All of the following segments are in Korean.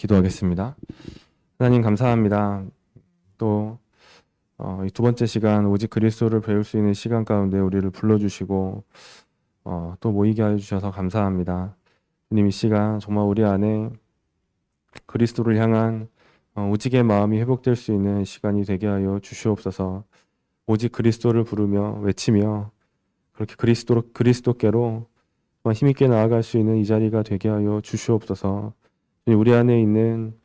기도하겠습니다. 하나님 감사합니다. 또 이 두 번째 시간 오직 그리스도를 배울 수 있는 시간 가운데 우리를 불러주시고 또 모이게 하여 주셔서 감사합니다. 주님, 이 시간 정말 우리 안에 그리스도를 향한 오직의 마음이 회복될 수 있는 시간이 되게 하여 주시옵소서. 오직 그리스도를 부르며 외치며 그렇게 그리스도께로 정말 힘있게 나아갈 수 있는 이 자리가 되게 하여 주시옵소서. 주님, 우리 안에 있는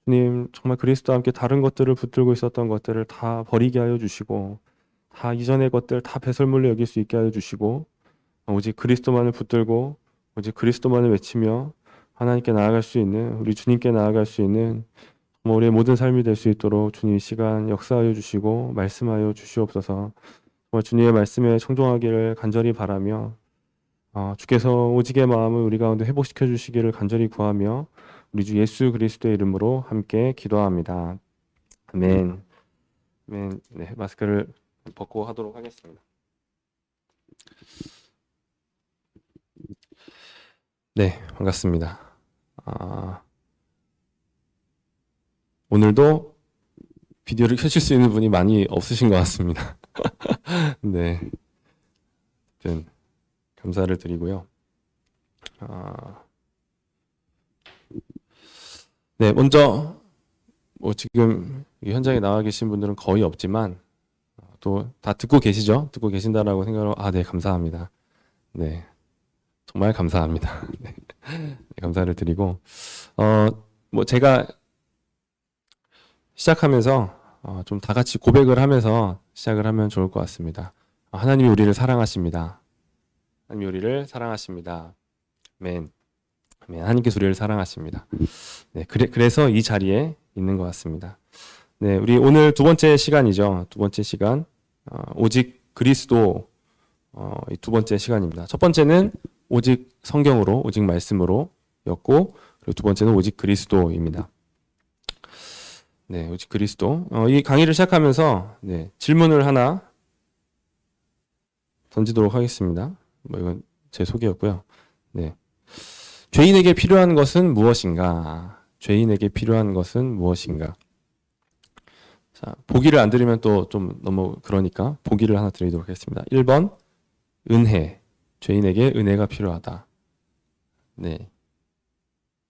주님, 정말 그리스도와 함께 다른 것들을 붙들고 있었던 것들을 다 버리게 하여 주시고, 다 이전의 것들 다 배설물로 여길 수 있게 하여 주시고, 오직 그리스도만을 붙들고 오직 그리스도만을 외치며 하나님께 나아갈 수 있는, 우리 주님께 나아갈 수 있는 정말 우리의 모든 삶이 될 수 있도록 주님 이 시간 역사하여 주시고 말씀하여 주시옵소서. 정말 주님의 말씀에 청종하기를 간절히 바라며 주께서 오직의 마음을 우리 가운데 회복시켜 주시기를 간절히 구하며 우리 주 예수 그리스도의 이름으로 함께 기도합니다. 아멘. 아멘. 네, 마스크를 벗고 하도록 하겠습니다. 네, 반갑습니다. 오늘도 비디오를 켜실 수 있는 분이 많이 없으신 것 같습니다. 네, 아무튼 감사를 드리고요. 네, 먼저 지금 현장에 나와 계신 분들은 거의 없지만 또 다 듣고 계시죠? 듣고 계신다라고 생각하고 네, 감사합니다. 네, 정말 감사합니다. 네, 감사를 드리고 제가 시작하면서 좀 다 같이 고백을 하면서 시작을 하면 좋을 것 같습니다. 하나님이 우리를 사랑하십니다. 하나님이 우리를 사랑하십니다. 아멘. 아멘. 하나님께서 우리를 사랑하십니다. 네, 그래서 이 자리에 있는 것 같습니다. 네, 우리 오늘 두 번째 시간이죠. 두 번째 시간, 오직 그리스도, 이 두 번째 시간입니다. 첫 번째는 오직 성경으로, 오직 말씀으로 였고, 그리고 두 번째는 오직 그리스도입니다. 네, 오직 그리스도. 이 강의를 시작하면서 질문을 하나 던지도록 하겠습니다. 이건 제 소개였고요. 네. 죄인에게 필요한 것은 무엇인가? 죄인에게 필요한 것은 무엇인가? 자, 보기를 안 드리면 또 좀 너무 그러니까 보기를 하나 드리도록 하겠습니다. 1번, 은혜. 죄인에게 은혜가 필요하다. 네.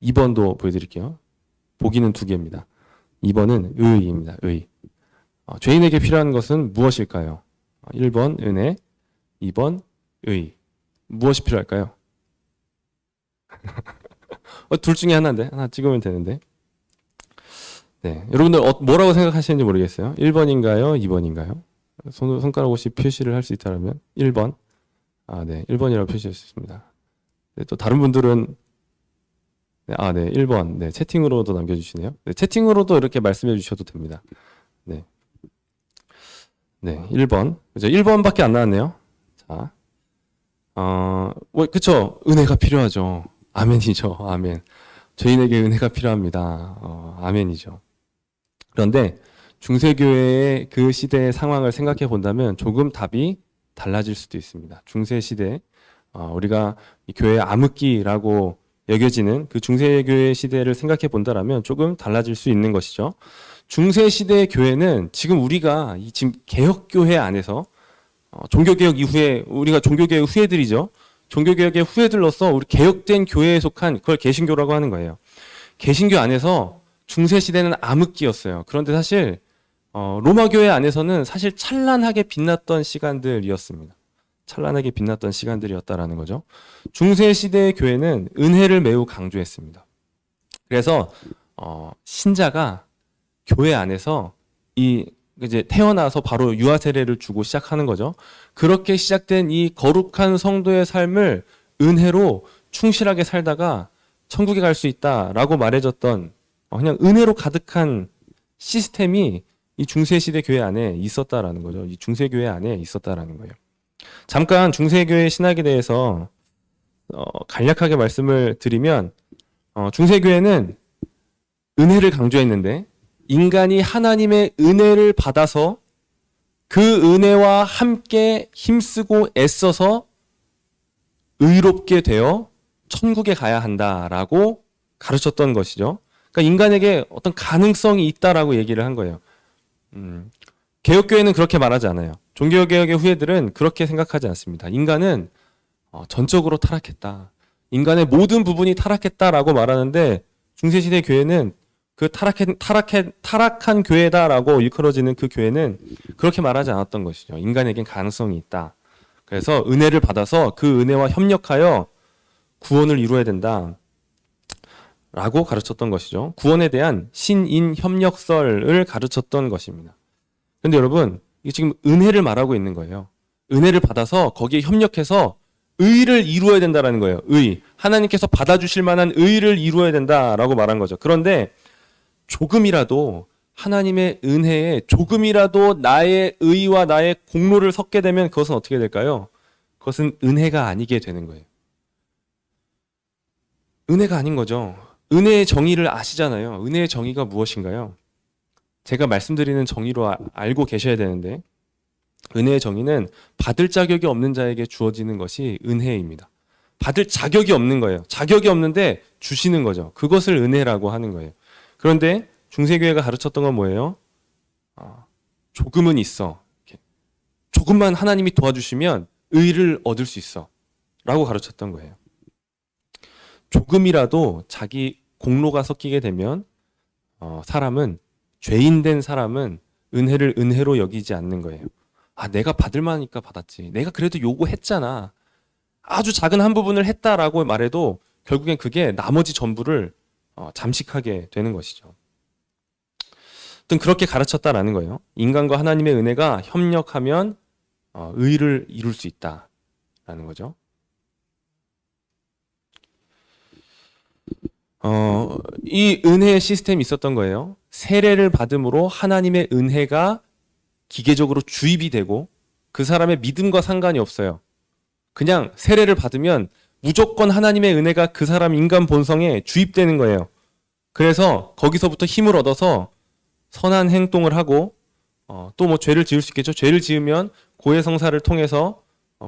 2번도 보여드릴게요. 보기는 두 개입니다. 2번은 의입니다. 의. 죄인에게 필요한 것은 무엇일까요? 1번 은혜, 2번 의. 무엇이 필요할까요? 둘 중에 하나인데, 하나 찍으면 되는데. 네, 여러분들 뭐라고 생각하시는지 모르겠어요. 1번인가요? 2번인가요? 손가락 없이 표시를 할 수 있다면 1번. 네, 1번이라고 표시했습니다. 네, 또 다른 분들은 네, 1번. 네, 채팅으로도 남겨주시네요. 네, 채팅으로도 이렇게 말씀해 주셔도 됩니다. 네. 네, 1번. 그죠? 1번밖에 안 나왔네요. 자. 그쵸. 은혜가 필요하죠. 아멘이죠. 아멘. 죄인에게 은혜가 필요합니다. 아멘이죠. 그런데 중세교회의 그 시대의 상황을 생각해 본다면 조금 답이 달라질 수도 있습니다. 중세시대, 우리가 이 교회의 암흑기라고 여겨지는 그 중세교회 시대를 생각해 본다라면 조금 달라질 수 있는 것이죠. 중세시대의 교회는 지금 우리가 지금 개혁교회 안에서 종교개혁 이후에 우리가 종교개혁 후예들이죠. 종교개혁의 후예들로서 우리 개혁된 교회에 속한 그걸 개신교라고 하는 거예요. 개신교 안에서 중세시대는 암흑기였어요. 그런데 사실 로마교회 안에서는 사실 찬란하게 빛났던 시간들이었습니다. 찬란하게 빛났던 시간들이었다라는 거죠. 중세시대의 교회는 은혜를 매우 강조했습니다. 그래서 신자가 교회 안에서 이제 태어나서 바로 유아 세례를 주고 시작하는 거죠. 그렇게 시작된 이 거룩한 성도의 삶을 은혜로 충실하게 살다가 천국에 갈 수 있다라고 말해줬던 그냥 은혜로 가득한 시스템이 이 중세시대 교회 안에 있었다라는 거죠. 이 중세교회 안에 있었다라는 거예요. 잠깐 중세교회 신학에 대해서 간략하게 말씀을 드리면 중세교회는 은혜를 강조했는데 인간이 하나님의 은혜를 받아서 그 은혜와 함께 힘쓰고 애써서 의롭게 되어 천국에 가야 한다라고 가르쳤던 것이죠. 그러니까 인간에게 어떤 가능성이 있다라고 얘기를 한 거예요. 개혁교회는 그렇게 말하지 않아요. 종교개혁의 후예들은 그렇게 생각하지 않습니다. 인간은 전적으로 타락했다. 인간의 모든 부분이 타락했다라고 말하는데 중세시대 교회는 그 타락한 교회다라고 일컬어지는 그 교회는 그렇게 말하지 않았던 것이죠. 인간에겐 가능성이 있다. 그래서 은혜를 받아서 그 은혜와 협력하여 구원을 이루어야 된다. 라고 가르쳤던 것이죠. 구원에 대한 신인 협력설을 가르쳤던 것입니다. 근데 여러분, 이게 지금 은혜를 말하고 있는 거예요. 은혜를 받아서 거기에 협력해서 의를 이루어야 된다라는 거예요. 의. 하나님께서 받아주실 만한 의를 이루어야 된다라고 말한 거죠. 그런데 조금이라도 하나님의 은혜에 조금이라도 나의 의와 나의 공로를 섞게 되면 그것은 어떻게 될까요? 그것은 은혜가 아니게 되는 거예요. 은혜가 아닌 거죠. 은혜의 정의를 아시잖아요. 은혜의 정의가 무엇인가요? 제가 말씀드리는 정의로 알고 계셔야 되는데 은혜의 정의는 받을 자격이 없는 자에게 주어지는 것이 은혜입니다. 받을 자격이 없는 거예요. 자격이 없는데 주시는 거죠. 그것을 은혜라고 하는 거예요. 그런데 중세교회가 가르쳤던 건 뭐예요? 조금은 있어. 조금만 하나님이 도와주시면 의를 얻을 수 있어. 라고 가르쳤던 거예요. 조금이라도 자기 공로가 섞이게 되면 사람은 죄인된 사람은 은혜를 은혜로 여기지 않는 거예요. 내가 받을 만하니까 받았지. 내가 그래도 요구했잖아. 아주 작은 한 부분을 했다라고 말해도 결국엔 그게 나머지 전부를 잠식하게 되는 것이죠. 하여튼 그렇게 가르쳤다라는 거예요. 인간과 하나님의 은혜가 협력하면 의를 이룰 수 있다라는 거죠. 이 은혜의 시스템이 있었던 거예요. 세례를 받음으로 하나님의 은혜가 기계적으로 주입이 되고 그 사람의 믿음과 상관이 없어요. 그냥 세례를 받으면 무조건 하나님의 은혜가 그 사람 인간 본성에 주입되는 거예요. 그래서 거기서부터 힘을 얻어서 선한 행동을 하고 또 뭐 죄를 지을 수 있겠죠. 죄를 지으면 고해성사를 통해서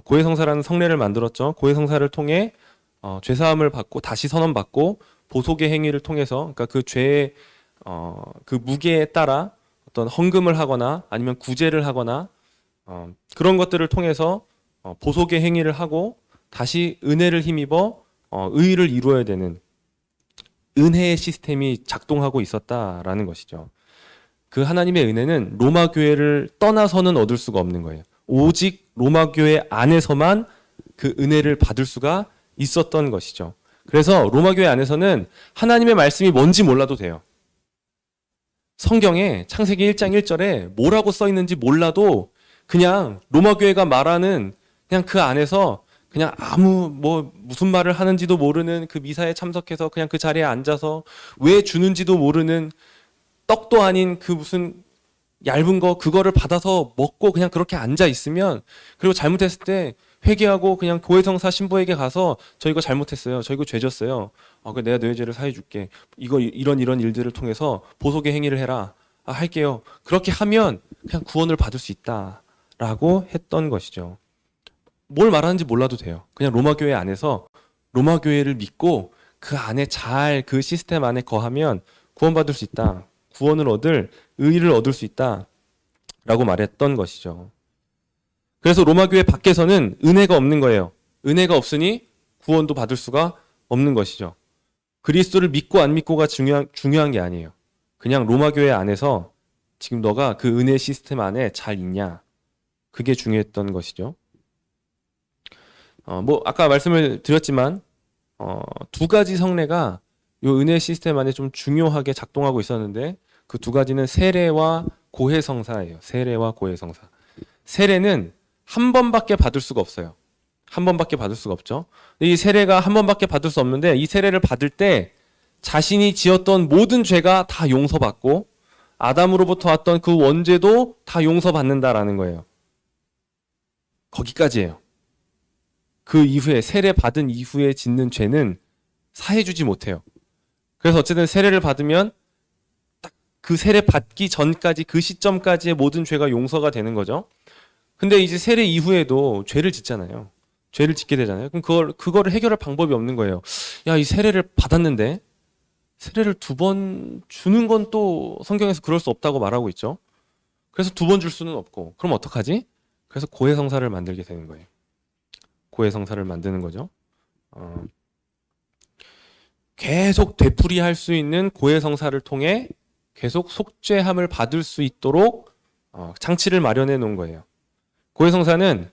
고해성사라는 성례를 만들었죠. 고해성사를 통해 죄사함을 받고 다시 선언받고 보속의 행위를 통해서 그러니까 그 죄의 그 무게에 따라 어떤 헌금을 하거나 아니면 구제를 하거나 그런 것들을 통해서 보속의 행위를 하고 다시 은혜를 힘입어 의를 이루어야 되는 은혜의 시스템이 작동하고 있었다라는 것이죠. 그 하나님의 은혜는 로마 교회를 떠나서는 얻을 수가 없는 거예요. 오직 로마 교회 안에서만 그 은혜를 받을 수가 있었던 것이죠. 그래서 로마 교회 안에서는 하나님의 말씀이 뭔지 몰라도 돼요. 성경에 창세기 1장 1절에 뭐라고 써 있는지 몰라도 그냥 로마 교회가 말하는 그냥 그 안에서 그냥 무슨 말을 하는지도 모르는 그 미사에 참석해서 그냥 그 자리에 앉아서 왜 주는지도 모르는 떡도 아닌 그 무슨 얇은 거 그거를 받아서 먹고 그냥 그렇게 앉아 있으면 그리고 잘못했을 때 회개하고 그냥 고해성사 신부에게 가서 저 이거 잘못했어요. 저 이거 죄졌어요. 내가 너의 죄를 사해 줄게. 이거 이런 일들을 통해서 보속의 행위를 해라. 할게요. 그렇게 하면 그냥 구원을 받을 수 있다라고 했던 것이죠. 뭘 말하는지 몰라도 돼요. 그냥 로마 교회 안에서 로마 교회를 믿고 그 안에 잘 그 시스템 안에 거하면 구원받을 수 있다. 구원을 얻을 의를 얻을 수 있다라고 말했던 것이죠. 그래서 로마 교회 밖에서는 은혜가 없는 거예요. 은혜가 없으니 구원도 받을 수가 없는 것이죠. 그리스도를 믿고 안 믿고가 중요한 게 아니에요. 그냥 로마 교회 안에서 지금 너가 그 은혜 시스템 안에 잘 있냐. 그게 중요했던 것이죠. 아까 말씀을 드렸지만 두 가지 성례가 이 은혜 시스템 안에 좀 중요하게 작동하고 있었는데 그 두 가지는 세례와 고해성사예요. 세례와 고해성사. 세례는 한 번밖에 받을 수가 없어요. 한 번밖에 받을 수가 없죠. 이 세례가 한 번밖에 받을 수 없는데 이 세례를 받을 때 자신이 지었던 모든 죄가 다 용서받고 아담으로부터 왔던 그 원죄도 다 용서받는다라는 거예요. 거기까지예요. 그 이후에 세례 받은 이후에 짓는 죄는 사해주지 못해요. 그래서 어쨌든 세례를 받으면 딱 그 세례 받기 전까지 그 시점까지의 모든 죄가 용서가 되는 거죠. 근데 이제 세례 이후에도 죄를 짓잖아요. 죄를 짓게 되잖아요. 그럼 그거를 해결할 방법이 없는 거예요. 야, 이 세례를 받았는데 세례를 2번 주는 건 또 성경에서 그럴 수 없다고 말하고 있죠. 그래서 2번 줄 수는 없고, 그럼 어떡하지? 그래서 고해성사를 만들게 되는 거예요. 고해성사를 만드는 거죠. 계속 되풀이할 수 있는 고해성사를 통해 계속 속죄함을 받을 수 있도록 장치를 마련해 놓은 거예요. 고해성사는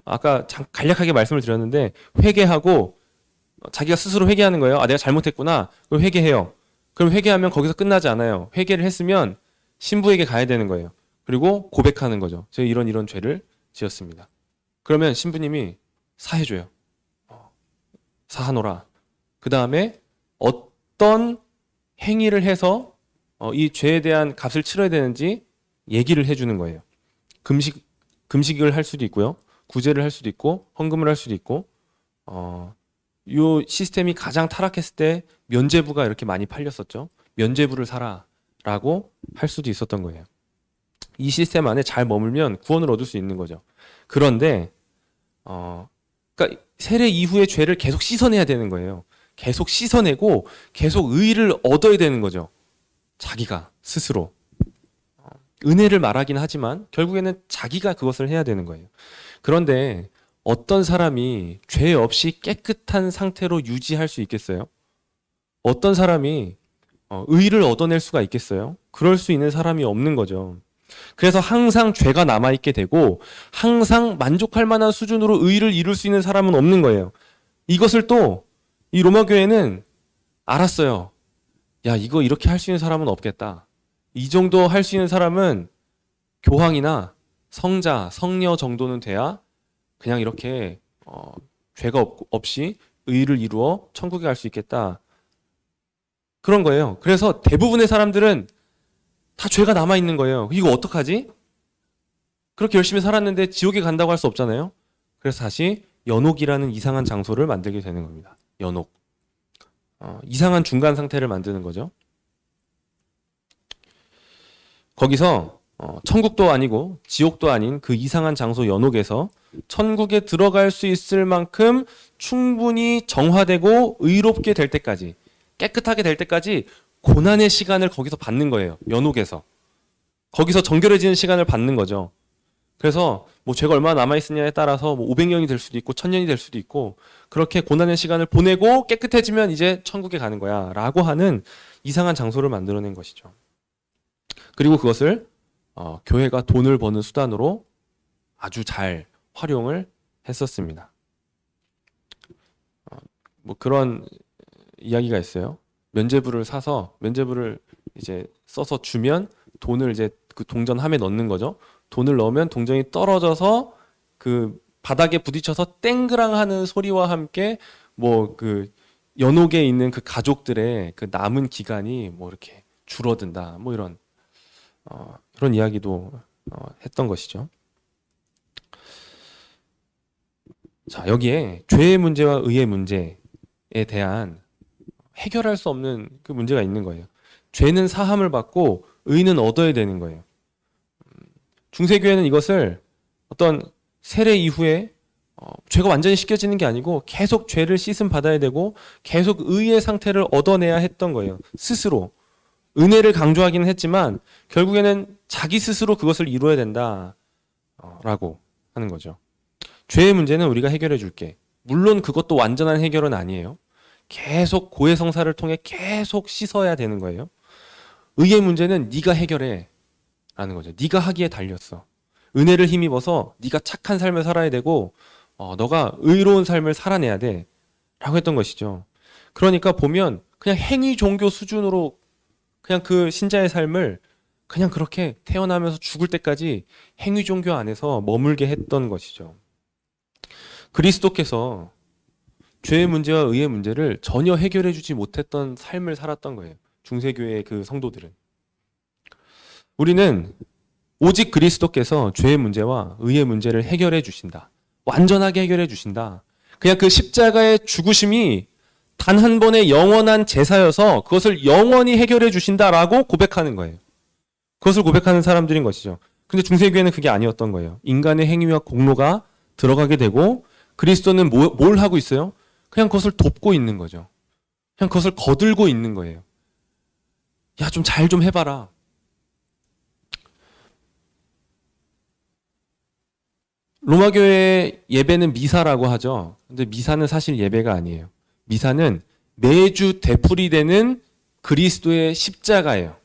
아까 간략하게 말씀을 드렸는데, 회개하고 자기가 스스로 회개하는 거예요. 아, 내가 잘못했구나. 그럼 회개해요. 그럼 회개하면 거기서 끝나지 않아요. 회개를 했으면 신부에게 가야 되는 거예요. 그리고 고백하는 거죠. 제가 이런 죄를 지었습니다. 그러면 신부님이 사해줘요. 사하노라. 그 다음에 어떤 행위를 해서 이 죄에 대한 값을 치러야 되는지 얘기를 해주는 거예요. 금식을 할 수도 있고요. 구제를 할 수도 있고, 헌금을 할 수도 있고, 이 시스템이 가장 타락했을 때 면죄부가 이렇게 많이 팔렸었죠. 면죄부를 사라라고 할 수도 있었던 거예요. 이 시스템 안에 잘 머물면 구원을 얻을 수 있는 거죠. 그런데 그러니까 세례 이후의 죄를 계속 씻어내야 되는 거예요. 계속 씻어내고 계속 의의를 얻어야 되는 거죠. 자기가 스스로. 은혜를 말하긴 하지만 결국에는 자기가 그것을 해야 되는 거예요. 그런데 어떤 사람이 죄 없이 깨끗한 상태로 유지할 수 있겠어요? 어떤 사람이 의의를 얻어낼 수가 있겠어요? 그럴 수 있는 사람이 없는 거죠. 그래서 항상 죄가 남아있게 되고 항상 만족할 만한 수준으로 의의를 이룰 수 있는 사람은 없는 거예요. 이것을 또 이 로마 교회는 알았어요. 야, 이거 이렇게 할 수 있는 사람은 없겠다. 이 정도 할 수 있는 사람은 교황이나 성자, 성녀 정도는 돼야 그냥 이렇게 죄가 없이 의의를 이루어 천국에 갈 수 있겠다. 그런 거예요. 그래서 대부분의 사람들은 다 죄가 남아있는 거예요. 이거 어떡하지? 그렇게 열심히 살았는데 지옥에 간다고 할 수 없잖아요. 그래서 다시 연옥이라는 이상한 장소를 만들게 되는 겁니다. 연옥. 이상한 중간 상태를 만드는 거죠. 거기서 천국도 아니고 지옥도 아닌 그 이상한 장소 연옥에서 천국에 들어갈 수 있을 만큼 충분히 정화되고 의롭게 될 때까지, 깨끗하게 될 때까지 고난의 시간을 거기서 받는 거예요. 연옥에서. 거기서 정결해지는 시간을 받는 거죠. 그래서 뭐 죄가 얼마나 남아있느냐에 따라서 뭐 500년이 될 수도 있고 1000년이 될 수도 있고, 그렇게 고난의 시간을 보내고 깨끗해지면 이제 천국에 가는 거야 라고 하는 이상한 장소를 만들어낸 것이죠. 그리고 그것을 교회가 돈을 버는 수단으로 아주 잘 활용을 했었습니다. 뭐 그런 이야기가 있어요. 면죄부를 사서 면죄부를 이제 써서 주면 돈을 이제 그 동전함에 넣는 거죠. 돈을 넣으면 동전이 떨어져서 그 바닥에 부딪혀서 땡그랑 하는 소리와 함께 뭐 그 연옥에 있는 그 가족들의 그 남은 기간이 뭐 이렇게 줄어든다. 뭐 이런 그런 이야기도 했던 것이죠. 자, 여기에 죄의 문제와 의의 문제에 대한 해결할 수 없는 그 문제가 있는 거예요. 죄는 사함을 받고 의는 얻어야 되는 거예요. 중세교회는 이것을 어떤 세례 이후에 죄가 완전히 씻겨지는 게 아니고 계속 죄를 씻음 받아야 되고 계속 의의 상태를 얻어내야 했던 거예요. 스스로. 은혜를 강조하기는 했지만 결국에는 자기 스스로 그것을 이루어야 된다 라고 하는 거죠. 죄의 문제는 우리가 해결해 줄게. 물론 그것도 완전한 해결은 아니에요. 계속 고해성사를 통해 계속 씻어야 되는 거예요. 의의 문제는 네가 해결해 라는 거죠. 네가 하기에 달렸어. 은혜를 힘입어서 네가 착한 삶을 살아야 되고 너가 의로운 삶을 살아내야 돼 라고 했던 것이죠. 그러니까 보면 그냥 행위 종교 수준으로 그냥 그 신자의 삶을 그냥 그렇게 태어나면서 죽을 때까지 행위 종교 안에서 머물게 했던 것이죠. 그리스도께서 죄의 문제와 의의 문제를 전혀 해결해 주지 못했던 삶을 살았던 거예요. 중세교회의 그 성도들은. 우리는 오직 그리스도께서 죄의 문제와 의의 문제를 해결해 주신다. 완전하게 해결해 주신다. 그냥 그 십자가의 죽으심이 단 한 번의 영원한 제사여서 그것을 영원히 해결해 주신다라고 고백하는 거예요. 그것을 고백하는 사람들인 것이죠. 근데 중세교회는 그게 아니었던 거예요. 인간의 행위와 공로가 들어가게 되고 그리스도는 뭘 하고 있어요? 그냥 그것을 돕고 있는 거죠. 그냥 그것을 거들고 있는 거예요. 야, 좀 잘 좀 해봐라. 로마 교회 예배는 미사라고 하죠. 근데 미사는 사실 예배가 아니에요. 미사는 매주 되풀이되는 그리스도의 십자가예요.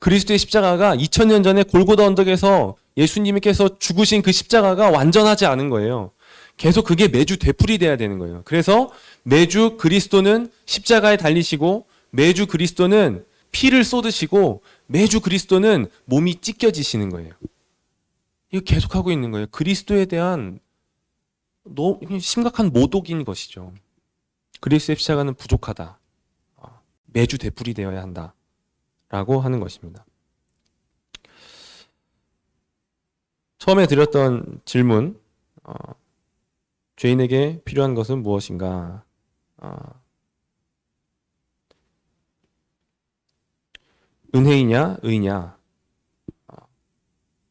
그리스도의 십자가가 2000년 전에 골고다 언덕에서 예수님께서 죽으신 그 십자가가 완전하지 않은 거예요. 계속 그게 매주 되풀이돼야 되는 거예요. 그래서 매주 그리스도는 십자가에 달리시고, 매주 그리스도는 피를 쏟으시고, 매주 그리스도는 몸이 찢겨지시는 거예요. 이거 계속하고 있는 거예요. 그리스도에 대한 너무 심각한 모독인 것이죠. 그리스도의 십자가는 부족하다. 매주 되풀이되어야 한다. 라고 하는 것입니다. 처음에 드렸던 질문, 죄인에게 필요한 것은 무엇인가? 은혜이냐, 의냐?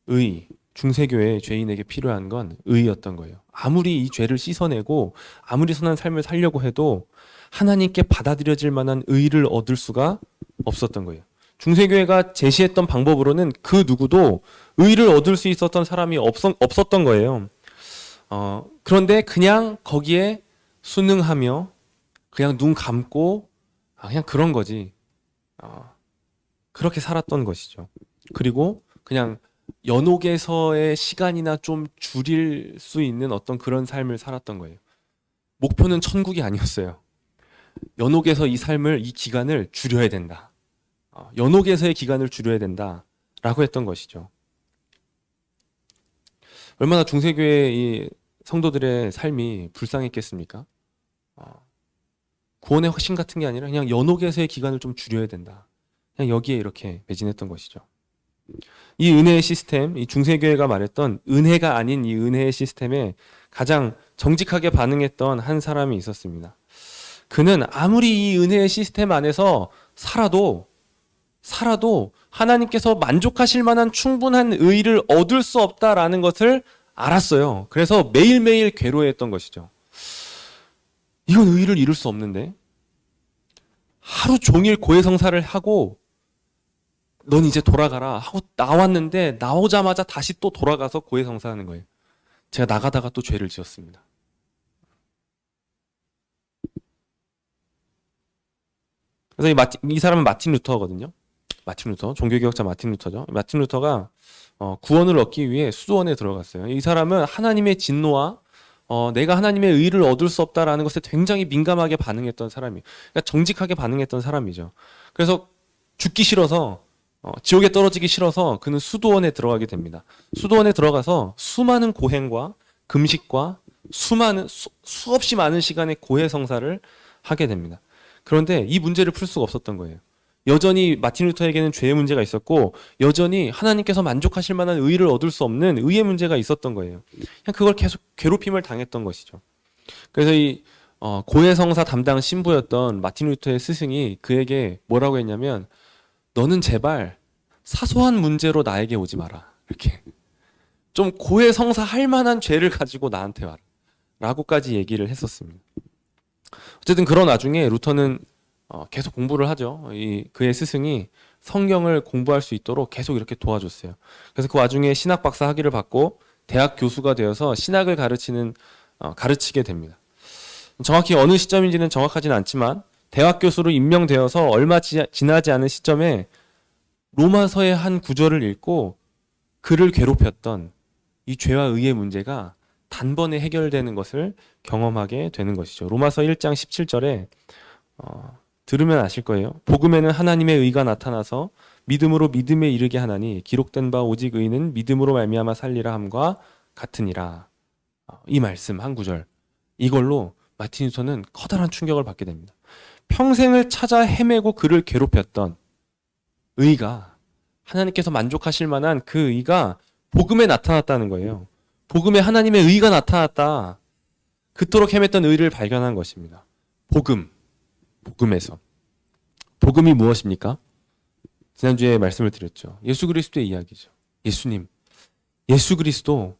의. 중세교회 죄인에게 필요한 건 의였던 거예요. 아무리 이 죄를 씻어내고 아무리 선한 삶을 살려고 해도 하나님께 받아들여질 만한 의를 얻을 수가 없었던 거예요. 중세교회가 제시했던 방법으로는 그 누구도 의를 얻을 수 있었던 사람이 없었던 거예요. 그런데 그냥 거기에 순응하며 그냥 눈 감고 그냥 그런 거지. 그렇게 살았던 것이죠. 그리고 그냥 연옥에서의 시간이나 좀 줄일 수 있는 어떤 그런 삶을 살았던 거예요. 목표는 천국이 아니었어요. 연옥에서 이 삶을, 이 기간을 줄여야 된다. 연옥에서의 기간을 줄여야 된다. 라고 했던 것이죠. 얼마나 중세교회 이 성도들의 삶이 불쌍했겠습니까? 구원의 확신 같은 게 아니라 그냥 연옥에서의 기간을 좀 줄여야 된다. 그냥 여기에 이렇게 매진했던 것이죠. 이 은혜의 시스템, 이 중세교회가 말했던 은혜가 아닌 이 은혜의 시스템에 가장 정직하게 반응했던 한 사람이 있었습니다. 그는 아무리 이 은혜의 시스템 안에서 살아도 하나님께서 만족하실 만한 충분한 의를 얻을 수 없다라는 것을 알았어요. 그래서 매일매일 괴로워했던 것이죠. 이건 의를 이룰 수 없는데, 하루 종일 고해성사를 하고 넌 이제 돌아가라 하고 나왔는데 나오자마자 다시 또 돌아가서 고해성사하는 거예요. 제가 나가다가 또 죄를 지었습니다. 그래서 이 사람은 마틴 루터거든요. 마틴 루터, 종교개혁자 마틴 루터죠. 마틴 루터가 구원을 얻기 위해 수도원에 들어갔어요. 이 사람은 하나님의 진노와 내가 하나님의 의를 얻을 수 없다라는 것에 굉장히 민감하게 반응했던 사람이에요. 그러니까 정직하게 반응했던 사람이죠. 그래서 죽기 싫어서 지옥에 떨어지기 싫어서 그는 수도원에 들어가게 됩니다. 수도원에 들어가서 수많은 고행과 금식과 수없이 많은 시간의 고해성사를 하게 됩니다. 그런데 이 문제를 풀 수가 없었던 거예요. 여전히 마틴 루터에게는 죄의 문제가 있었고 여전히 하나님께서 만족하실 만한 의를 얻을 수 없는 의의 문제가 있었던 거예요. 그냥 그걸 계속 괴롭힘을 당했던 것이죠. 그래서 이 고해성사 담당 신부였던 마틴 루터의 스승이 그에게 뭐라고 했냐면, 너는 제발 사소한 문제로 나에게 오지 마라. 이렇게 좀 고해성사 할 만한 죄를 가지고 나한테 와라. 라고까지 얘기를 했었습니다. 어쨌든 그런 와중에 루터는 계속 공부를 하죠. 그의 스승이 성경을 공부할 수 있도록 계속 이렇게 도와줬어요. 그래서 그 와중에 신학 박사 학위를 받고 대학 교수가 되어서 신학을 가르치게 됩니다. 정확히 어느 시점인지는 정확하지는 않지만 대학 교수로 임명되어서 얼마 지나지 않은 시점에 로마서의 한 구절을 읽고 그를 괴롭혔던 이 죄와 의의 문제가 단번에 해결되는 것을 경험하게 되는 것이죠. 로마서 1장 17절에 들으면 아실 거예요. 복음에는 하나님의 의가 나타나서 믿음으로 믿음에 이르게 하나니 기록된 바 오직 의는 믿음으로 말미암아 살리라 함과 같으니라. 이 말씀 한 구절, 이걸로 마틴 루터는 커다란 충격을 받게 됩니다. 평생을 찾아 헤매고 그를 괴롭혔던 의가, 하나님께서 만족하실 만한 그 의가 복음에 나타났다는 거예요. 복음에 하나님의 의가 나타났다. 그토록 헤맸던 의를 발견한 것입니다. 복음에서. 복음이 무엇입니까? 지난주에 말씀을 드렸죠. 예수 그리스도의 이야기죠. 예수 그리스도,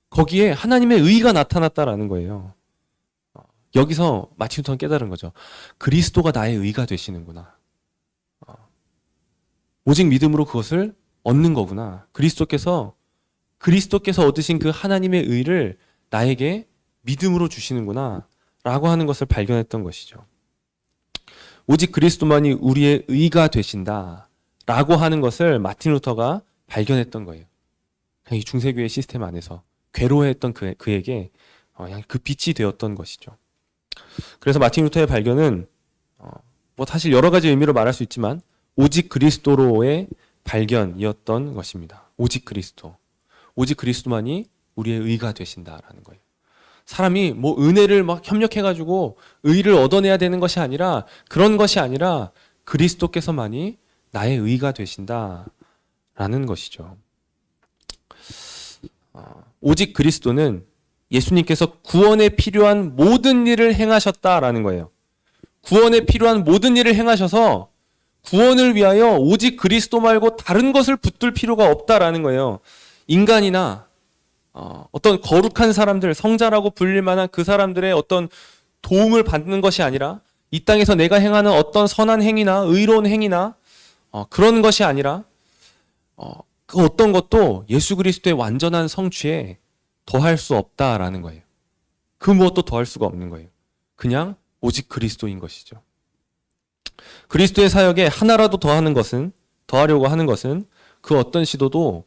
거기에 하나님의 의가 나타났다라는 거예요. 여기서 마틴 루터는 깨달은 거죠. 그리스도가 나의 의가 되시는구나. 오직 믿음으로 그것을 얻는 거구나. 그리스도께서 얻으신 그 하나님의 의를 나에게 믿음으로 주시는구나 라고 하는 것을 발견했던 것이죠. 오직 그리스도만이 우리의 의가 되신다 라고 하는 것을 마틴 루터가 발견했던 거예요. 이 중세교회 시스템 안에서 괴로워했던 그에게 그냥 그 빛이 되었던 것이죠. 그래서 마틴 루터의 발견은 뭐 사실 여러 가지 의미로 말할 수 있지만 오직 그리스도로의 발견이었던 것입니다. 오직 그리스도만이 우리의 의가 되신다라는 거예요. 사람이 뭐 은혜를 막 협력해가지고 의를 얻어내야 되는 것이 아니라 그런 것이 아니라 그리스도께서만이 나의 의가 되신다라는 것이죠. 오직 그리스도는 예수님께서 구원에 필요한 모든 일을 행하셨다라는 거예요. 구원에 필요한 모든 일을 행하셔서 구원을 위하여 오직 그리스도 말고 다른 것을 붙들 필요가 없다라는 거예요. 인간이나 어떤 거룩한 사람들, 성자라고 불릴 만한 그 사람들의 어떤 도움을 받는 것이 아니라 이 땅에서 내가 행하는 어떤 선한 행위나 의로운 행위나 그런 것이 아니라 그 어떤 것도 예수 그리스도의 완전한 성취에 더할 수 없다라는 거예요. 그 무엇도 더할 수가 없는 거예요. 그냥 오직 그리스도인 것이죠. 그리스도의 사역에 하나라도 더하려고 하는 것은 그 어떤 시도도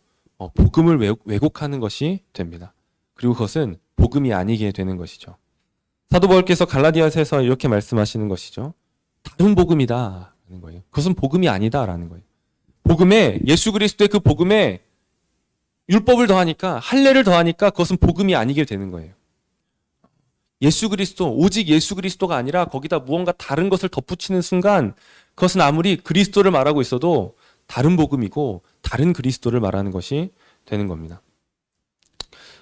복음을 왜곡하는 것이 됩니다. 그리고 그것은 복음이 아니게 되는 것이죠. 사도 바울께서 갈라디아서에서 이렇게 말씀하시는 것이죠. 다른 복음이다라는 거예요. 그것은 복음이 아니다라는 거예요. 복음에 예수 그리스도의 그 복음에 율법을 더하니까 할례를 더하니까 그것은 복음이 아니게 되는 거예요. 예수 그리스도, 오직 예수 그리스도가 아니라 거기다 무언가 다른 것을 덧붙이는 순간 그것은 아무리 그리스도를 말하고 있어도 다른 복음이고 다른 그리스도를 말하는 것이 되는 겁니다.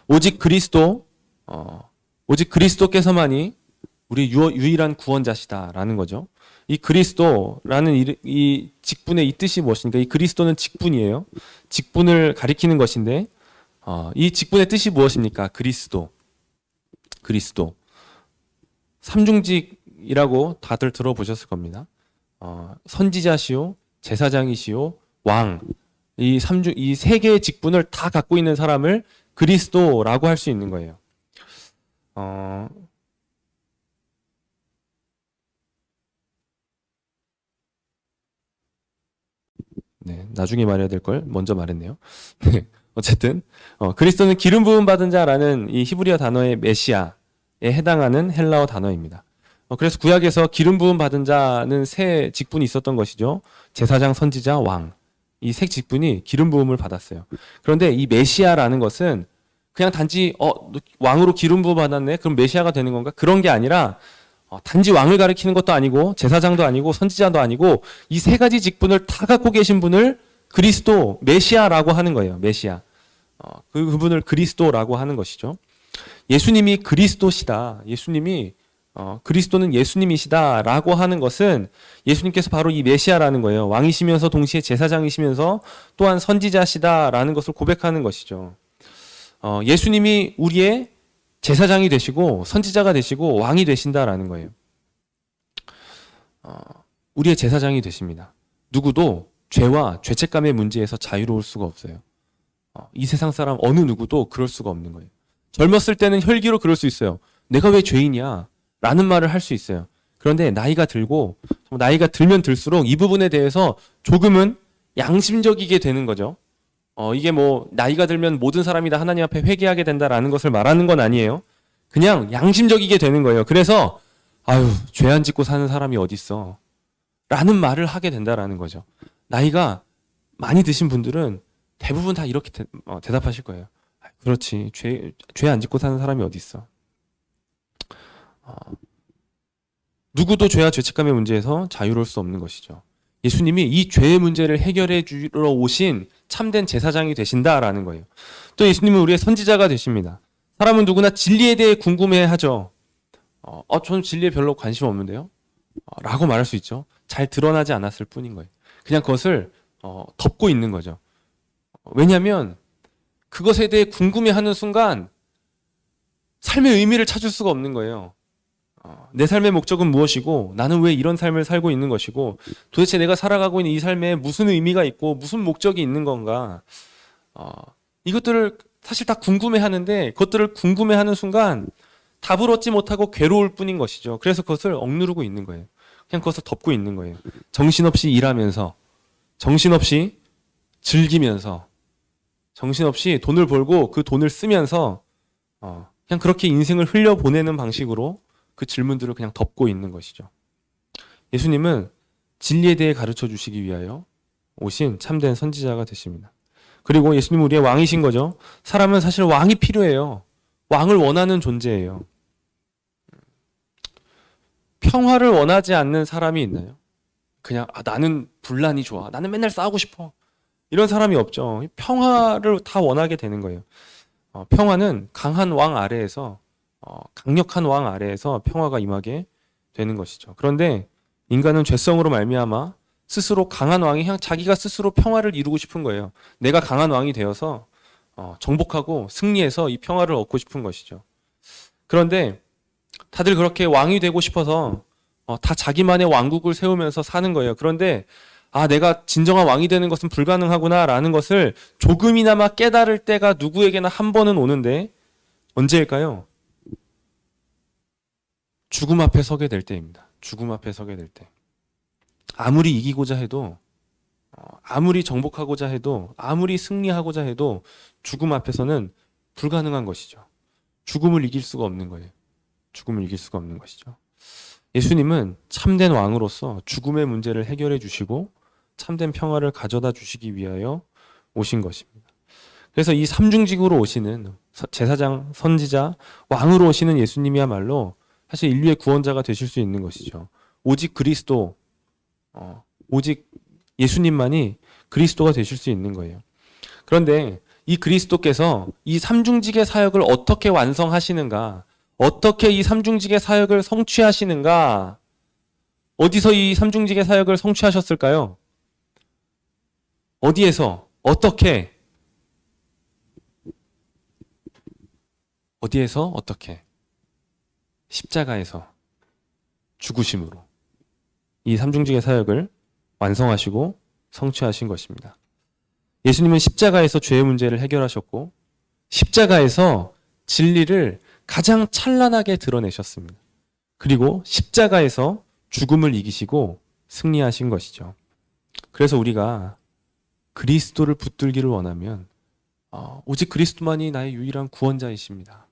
오직 그리스도께서만이 우리 유일한 구원자시다라는 거죠. 이 그리스도라는 이 직분의 이 뜻이 무엇입니까? 이 그리스도는 직분이에요. 직분을 가리키는 것인데 이 직분의 뜻이 무엇입니까? 그리스도. 삼중직이라고 다들 들어보셨을 겁니다. 선지자시오, 제사장이시오, 왕. 이 세 개의 직분을 다 갖고 있는 사람을 그리스도라고 할 수 있는 거예요. 네, 나중에 말해야 될 걸 먼저 말했네요. 어쨌든 그리스도는 기름 부음 받은 자라는 이 히브리어 단어의 메시아에 해당하는 헬라어 단어입니다. 그래서 구약에서 기름 부음 받은 자는 세 직분이 있었던 것이죠. 제사장, 선지자, 왕. 이 세 직분이 기름 부음을 받았어요. 그런데 이 메시아라는 것은 그냥 단지 왕으로 기름 부음 받았네. 그럼 메시아가 되는 건가? 그런 게 아니라 단지 왕을 가리키는 것도 아니고 제사장도 아니고 선지자도 아니고 이 세 가지 직분을 다 갖고 계신 분을 그리스도, 메시아라고 하는 거예요. 메시아. 그분을 그리스도라고 하는 것이죠. 예수님이 그리스도시다. 그리스도는 예수님이시다라고 하는 것은 예수님께서 바로 이 메시아라는 거예요. 왕이시면서 동시에 제사장이시면서 또한 선지자시다라는 것을 고백하는 것이죠. 예수님이 우리의 제사장이 되시고 선지자가 되시고 왕이 되신다라는 거예요. 우리의 제사장이 되십니다. 누구도 죄와 죄책감의 문제에서 자유로울 수가 없어요. 이 세상 사람 어느 누구도 그럴 수가 없는 거예요. 젊었을 때는 혈기로 그럴 수 있어요. 내가 왜 죄인이야? 라는 말을 할 수 있어요. 그런데 나이가 들면 들수록 이 부분에 대해서 조금은 양심적이게 되는 거죠. 이게 뭐 나이가 들면 모든 사람이 다 하나님 앞에 회개하게 된다라는 것을 말하는 건 아니에요. 그냥 양심적이게 되는 거예요. 그래서 죄 안 짓고 사는 사람이 어딨어? 라는 말을 하게 된다라는 거죠. 나이가 많이 드신 분들은 대부분 다 이렇게 대답하실 거예요. 그렇지. 죄 안 짓고 사는 사람이 어딨어? 누구도 죄와 죄책감의 문제에서 자유로울 수 없는 것이죠. 예수님이 이 죄의 문제를 해결해 주러 오신 참된 제사장이 되신다라는 거예요. 또 예수님은 우리의 선지자가 되십니다. 사람은 누구나 진리에 대해 궁금해하죠. 저는 진리에 별로 관심 없는데요? 라고 말할 수 있죠. 잘 드러나지 않았을 뿐인 거예요. 그냥 그것을 덮고 있는 거죠. 왜냐하면 그것에 대해 궁금해하는 순간 삶의 의미를 찾을 수가 없는 거예요. 내 삶의 목적은 무엇이고 나는 왜 이런 삶을 살고 있는 것이고 도대체 내가 살아가고 있는 이 삶에 무슨 의미가 있고 무슨 목적이 있는 건가, 이것들을 사실 다 궁금해하는데 그것들을 궁금해하는 순간 답을 얻지 못하고 괴로울 뿐인 것이죠. 그래서 그것을 억누르고 있는 거예요. 그냥 그것을 덮고 있는 거예요. 정신없이 일하면서, 정신없이 즐기면서, 정신없이 돈을 벌고 그 돈을 쓰면서 그냥 그렇게 인생을 흘려보내는 방식으로 그 질문들을 그냥 덮고 있는 것이죠. 예수님은 진리에 대해 가르쳐 주시기 위하여 오신 참된 선지자가 되십니다. 그리고 예수님은 우리의 왕이신 거죠. 사람은 사실 왕이 필요해요. 왕을 원하는 존재예요. 평화를 원하지 않는 사람이 있나요? 그냥 나는 분란이 좋아. 나는 맨날 싸우고 싶어. 이런 사람이 없죠. 평화를 다 원하게 되는 거예요. 평화는 강한 왕 아래에서, 강력한 왕 아래에서 평화가 임하게 되는 것이죠. 그런데 인간은 죄성으로 말미암아 스스로 강한 왕이 그냥 자기가 스스로 평화를 이루고 싶은 거예요. 내가 강한 왕이 되어서 정복하고 승리해서 이 평화를 얻고 싶은 것이죠. 그런데 다들 그렇게 왕이 되고 싶어서 다 자기만의 왕국을 세우면서 사는 거예요. 그런데 내가 진정한 왕이 되는 것은 불가능하구나라는 것을 조금이나마 깨달을 때가 누구에게나 한 번은 오는데 언제일까요? 죽음 앞에 서게 될 때입니다. 죽음 앞에 서게 될 때. 아무리 이기고자 해도, 아무리 정복하고자 해도, 아무리 승리하고자 해도 죽음 앞에서는 불가능한 것이죠. 죽음을 이길 수가 없는 거예요. 죽음을 이길 수가 없는 것이죠. 예수님은 참된 왕으로서 죽음의 문제를 해결해 주시고 참된 평화를 가져다 주시기 위하여 오신 것입니다. 그래서 이 삼중직으로 오시는 제사장, 선지자, 왕으로 오시는 예수님이야말로 사실 인류의 구원자가 되실 수 있는 것이죠. 오직 그리스도, 오직 예수님만이 그리스도가 되실 수 있는 거예요. 그런데 이 그리스도께서 이 삼중직의 사역을 어떻게 완성하시는가, 어떻게 이 삼중직의 사역을 성취하시는가, 어디서 이 삼중직의 사역을 성취하셨을까요? 어디에서? 어떻게? 어디에서? 어떻게? 십자가에서 죽으심으로 이 삼중직의 사역을 완성하시고 성취하신 것입니다. 예수님은 십자가에서 죄의 문제를 해결하셨고 십자가에서 진리를 가장 찬란하게 드러내셨습니다. 그리고 십자가에서 죽음을 이기시고 승리하신 것이죠. 그래서 우리가 그리스도를 붙들기를 원하면 오직 그리스도만이 나의 유일한 구원자이십니다.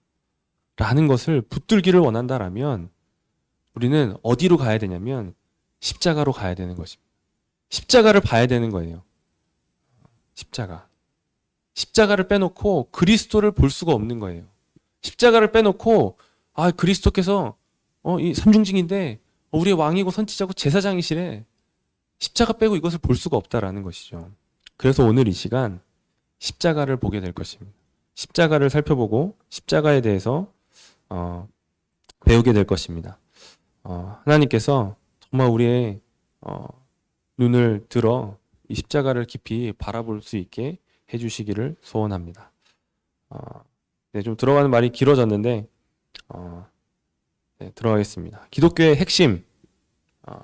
라는 것을 붙들기를 원한다라면 우리는 어디로 가야 되냐면 십자가로 가야 되는 것입니다. 십자가를 봐야 되는 거예요. 십자가를 빼놓고 그리스도를 볼 수가 없는 거예요. 십자가를 빼놓고 그리스도께서 이 삼중직인데 우리의 왕이고 선지자고 제사장이시래. 십자가 빼고 이것을 볼 수가 없다라는 것이죠. 그래서 오늘 이 시간 십자가를 보게 될 것입니다. 십자가를 살펴보고 십자가에 대해서 배우게 될 것입니다. 하나님께서 정말 우리의 눈을 들어 이 십자가를 깊이 바라볼 수 있게 해주시기를 소원합니다. 네, 좀 들어가는 말이 길어졌는데 네, 들어가겠습니다. 기독교의 핵심,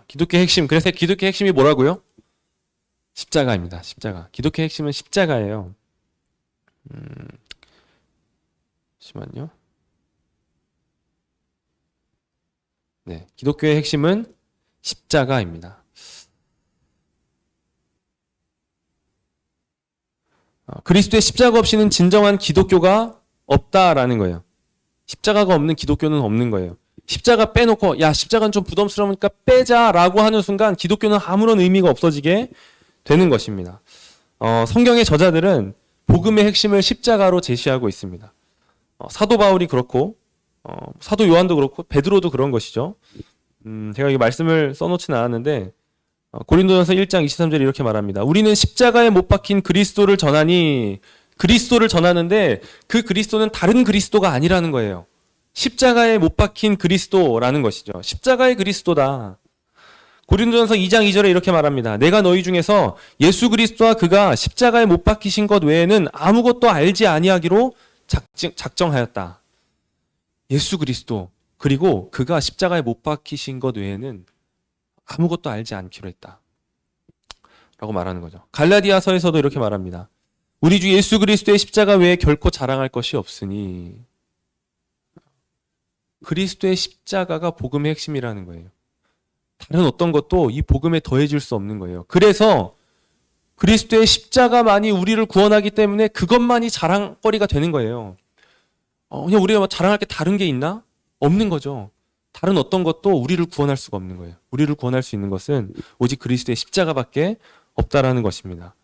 기독교의 핵심. 그래서 기독교의 핵심이 뭐라고요? 십자가입니다. 십자가. 기독교의 핵심은 십자가예요. 잠시만요. 네, 기독교의 핵심은 십자가입니다. 그리스도의 십자가 없이는 진정한 기독교가 없다라는 거예요. 십자가가 없는 기독교는 없는 거예요. 십자가 빼놓고 십자가는 좀 부담스러우니까 빼자라고 하는 순간 기독교는 아무런 의미가 없어지게 되는 것입니다. 성경의 저자들은 복음의 핵심을 십자가로 제시하고 있습니다. 사도 바울이 그렇고 사도 요한도 그렇고 베드로도 그런 것이죠. 제가 이 말씀을 써놓지는 않았는데 고린도전서 1장 23절에 이렇게 말합니다. 우리는 십자가에 못 박힌 그리스도를 전하니, 그리스도를 전하는데 그 그리스도는 다른 그리스도가 아니라는 거예요. 십자가에 못 박힌 그리스도라는 것이죠. 십자가의 그리스도다. 고린도전서 2장 2절에 이렇게 말합니다. 내가 너희 중에서 예수 그리스도와 그가 십자가에 못 박히신 것 외에는 아무것도 알지 아니하기로 작정하였다. 예수 그리스도, 그리고 그가 십자가에 못 박히신 것 외에는 아무것도 알지 않기로 했다. 라고 말하는 거죠. 갈라디아서에서도 이렇게 말합니다. 우리 주 예수 그리스도의 십자가 외에 결코 자랑할 것이 없으니, 그리스도의 십자가가 복음의 핵심이라는 거예요. 다른 어떤 것도 이 복음에 더해질 수 없는 거예요. 그래서 그리스도의 십자가만이 우리를 구원하기 때문에 그것만이 자랑거리가 되는 거예요. 그냥 우리가 자랑할 게 다른 게 있나? 없는 거죠. 다른 어떤 것도 우리를 구원할 수가 없는 거예요. 우리를 구원할 수 있는 것은 오직 그리스도의 십자가밖에 없다라는 것입니다.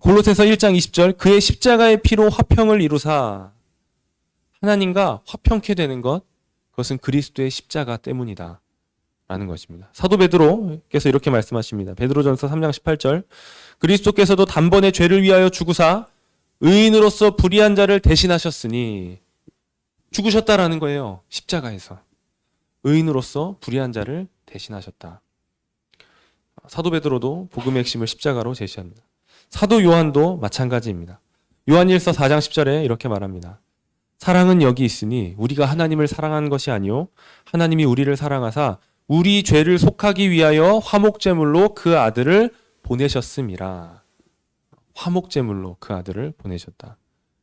골로새서 1장 20절, 그의 십자가의 피로 화평을 이루사, 하나님과 화평케 되는 것, 그것은 그리스도의 십자가 때문이다 라는 것입니다. 사도 베드로께서 이렇게 말씀하십니다. 베드로전서 3장 18절, 그리스도께서도 단번에 죄를 위하여 죽으사 의인으로서 불의한 자를 대신하셨으니, 죽으셨다라는 거예요. 십자가에서 의인으로서 불의한 자를 대신하셨다. 사도 베드로도 복음의 핵심을 십자가로 제시합니다. 사도 요한도 마찬가지입니다. 요한일서 4장 10절에 이렇게 말합니다. 사랑은 여기 있으니 우리가 하나님을 사랑한 것이 아니요 하나님이 우리를 사랑하사 우리 죄를 속하기 위하여 화목제물로 그 아들을 보내셨음이라. 화목제물로 그 아들을 보내셨다.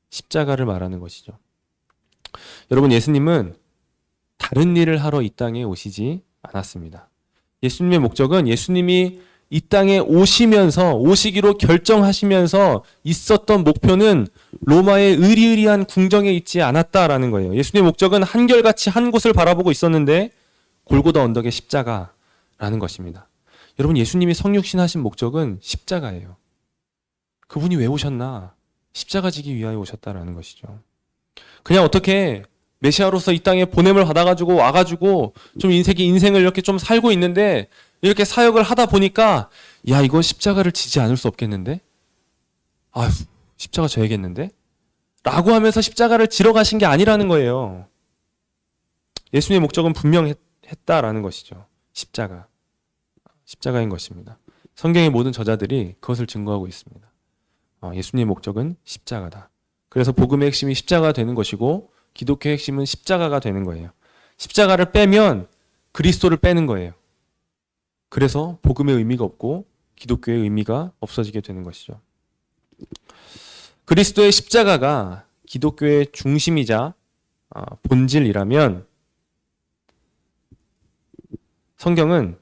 십자가를 말하는 것이죠. 여러분, 예수님은 다른 일을 하러 이 땅에 오시지 않았습니다. 예수님의 목적은 예수님이 이 땅에 오시기로 결정하시면서 있었던 목표는 로마의 의리의리한 궁정에 있지 않았다라는 거예요. 예수님의 목적은 한결같이 한 곳을 바라보고 있었는데 골고다 언덕의 십자가라는 것입니다. 여러분, 예수님이 성육신 하신 목적은 십자가예요. 그분이 왜 오셨나? 십자가 지기 위하여 오셨다라는 것이죠. 그냥 어떻게 메시아로서 이 땅에 보냄을 받아가지고 와가지고 좀 인생을 이렇게 좀 살고 있는데 이렇게 사역을 하다 보니까 야, 이건 십자가를 지지 않을 수 없겠는데? 아휴, 십자가 져야겠는데? 라고 하면서 십자가를 지러 가신 게 아니라는 거예요. 예수님의 목적은 분명했다라는 것이죠. 십자가인 것입니다. 성경의 모든 저자들이 그것을 증거하고 있습니다. 예수님의 목적은 십자가다. 그래서 복음의 핵심이 십자가가 되는 것이고 기독교의 핵심은 십자가가 되는 거예요. 십자가를 빼면 그리스도를 빼는 거예요. 그래서 복음의 의미가 없고 기독교의 의미가 없어지게 되는 것이죠. 그리스도의 십자가가 기독교의 중심이자 본질이라면 성경은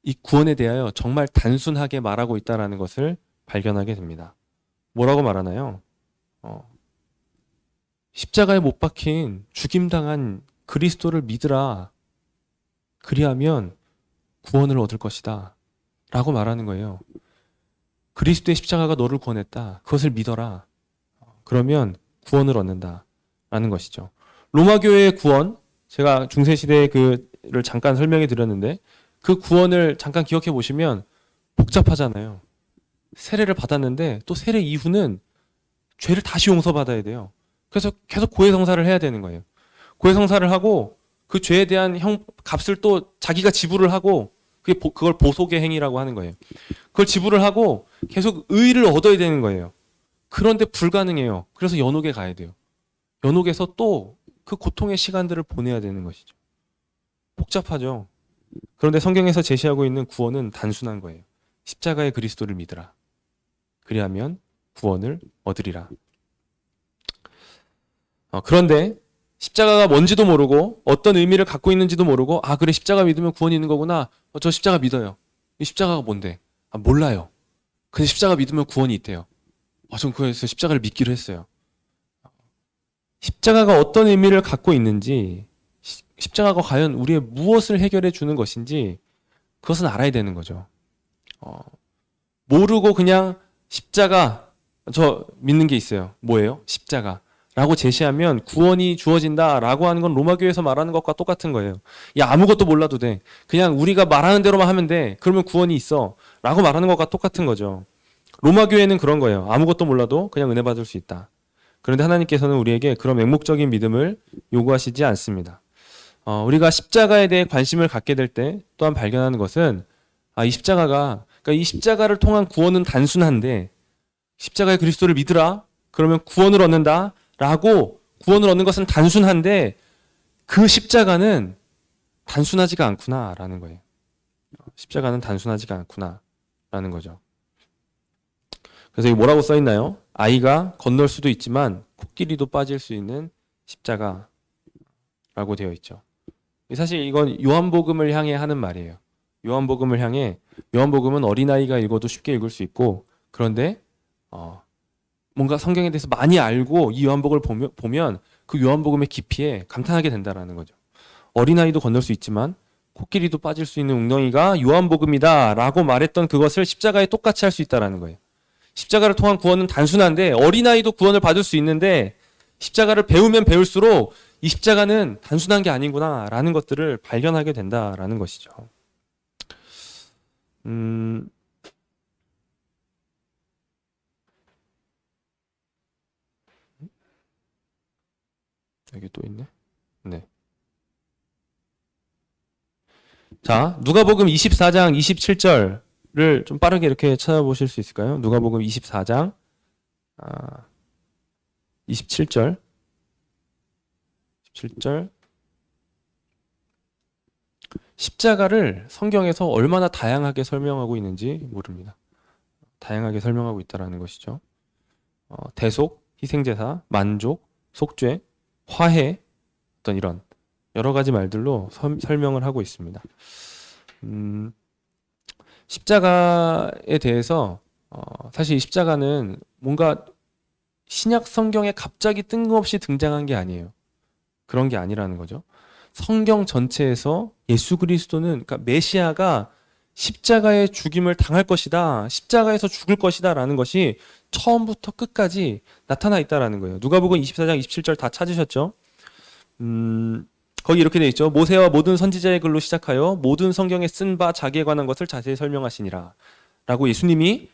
이 구원에 대하여 정말 단순하게 말하고 있다는 것을 발견하게 됩니다. 뭐라고 말하나요? 십자가에 못 박힌 죽임당한 그리스도를 믿으라. 그리하면 구원을 얻을 것이다. 라고 말하는 거예요. 그리스도의 십자가가 너를 구원했다. 그것을 믿어라. 그러면 구원을 얻는다. 라는 것이죠. 로마교회의 구원, 제가 중세시대의 그를 잠깐 설명해 드렸는데 그 구원을 잠깐 기억해 보시면 복잡하잖아요. 세례를 받았는데 또 세례 이후는 죄를 다시 용서받아야 돼요. 그래서 계속 고해성사를 해야 되는 거예요. 고해성사를 하고 그 죄에 대한 값을 또 자기가 지불을 하고 그걸 보속의 행위라고 하는 거예요. 그걸 지불을 하고 계속 의의를 얻어야 되는 거예요. 그런데 불가능해요. 그래서 연옥에 가야 돼요. 연옥에서 또 그 고통의 시간들을 보내야 되는 것이죠. 복잡하죠. 그런데 성경에서 제시하고 있는 구원은 단순한 거예요. 십자가의 그리스도를 믿으라. 그리하면 구원을 얻으리라. 그런데 십자가가 뭔지도 모르고 어떤 의미를 갖고 있는지도 모르고 그래 십자가 믿으면 구원이 있는 거구나. 저 십자가 믿어요. 이 십자가가 뭔데? 몰라요. 근데 십자가 믿으면 구원이 있대요. 전 그래서 십자가를 믿기로 했어요. 십자가가 어떤 의미를 갖고 있는지, 십자가가 과연 우리의 무엇을 해결해 주는 것인지 그것은 알아야 되는 거죠. 모르고 그냥 십자가, 저 믿는 게 있어요. 뭐예요? 십자가 라고 제시하면 구원이 주어진다 라고 하는 건 로마교회에서 말하는 것과 똑같은 거예요. 야, 아무것도 몰라도 돼. 그냥 우리가 말하는 대로만 하면 돼. 그러면 구원이 있어 라고 말하는 것과 똑같은 거죠. 로마교회는 그런 거예요. 아무것도 몰라도 그냥 은혜 받을 수 있다. 그런데 하나님께서는 우리에게 그런 맹목적인 믿음을 요구하시지 않습니다. 우리가 십자가에 대해 관심을 갖게 될 때 또한 발견하는 것은 이 십자가가, 그러니까 이 십자가를 통한 구원은 단순한데 십자가의 그리스도를 믿으라. 그러면 구원을 얻는다. 라고 구원을 얻는 것은 단순한데 그 십자가는 단순하지가 않구나라는 거예요. 십자가는 단순하지가 않구나라는 거죠. 그래서 이 뭐라고 써 있나요? 아이가 건널 수도 있지만 코끼리도 빠질 수 있는 십자가라고 되어 있죠. 사실 이건 요한복음을 향해 하는 말이에요. 요한복음을 향해, 요한복음은 어린아이가 읽어도 쉽게 읽을 수 있고, 그런데 뭔가 성경에 대해서 많이 알고 이 요한복음을 보면 그 요한복음의 깊이에 감탄하게 된다라는 거죠. 어린아이도 건널 수 있지만 코끼리도 빠질 수 있는 웅덩이가 요한복음이다 라고 말했던 그것을 십자가에 똑같이 할 수 있다라는 거예요. 십자가를 통한 구원은 단순한데 어린아이도 구원을 받을 수 있는데 십자가를 배우면 배울수록 이 십자가는 단순한 게 아니구나 라는 것들을 발견하게 된다라는 것이죠. 여기 또 있네. 네. 자, 누가복음 24장 27절을 좀 빠르게 이렇게 찾아보실 수 있을까요? 누가복음 24장 27절 17절 십자가를 성경에서 얼마나 다양하게 설명하고 있는지 모릅니다. 다양하게 설명하고 있다는 것이죠. 대속, 희생제사, 만족, 속죄, 화해, 어떤 이런 여러 가지 말들로 설명을 하고 있습니다. 십자가에 대해서 사실 이 십자가는 뭔가 신약 성경에 갑자기 뜬금없이 등장한 게 아니에요. 그런 게 아니라는 거죠. 성경 전체에서 예수 그리스도는, 그러니까 메시아가 십자가의 죽임을 당할 것이다, 십자가에서 죽을 것이다 라는 것이 처음부터 끝까지 나타나 있다라는 거예요. 누가복음 24장 27절 다 찾으셨죠? 거기 이렇게 돼 있죠. 모세와 모든 선지자의 글로 시작하여 모든 성경에 쓴 바 자기에 관한 것을 자세히 설명하시니라 라고 예수님이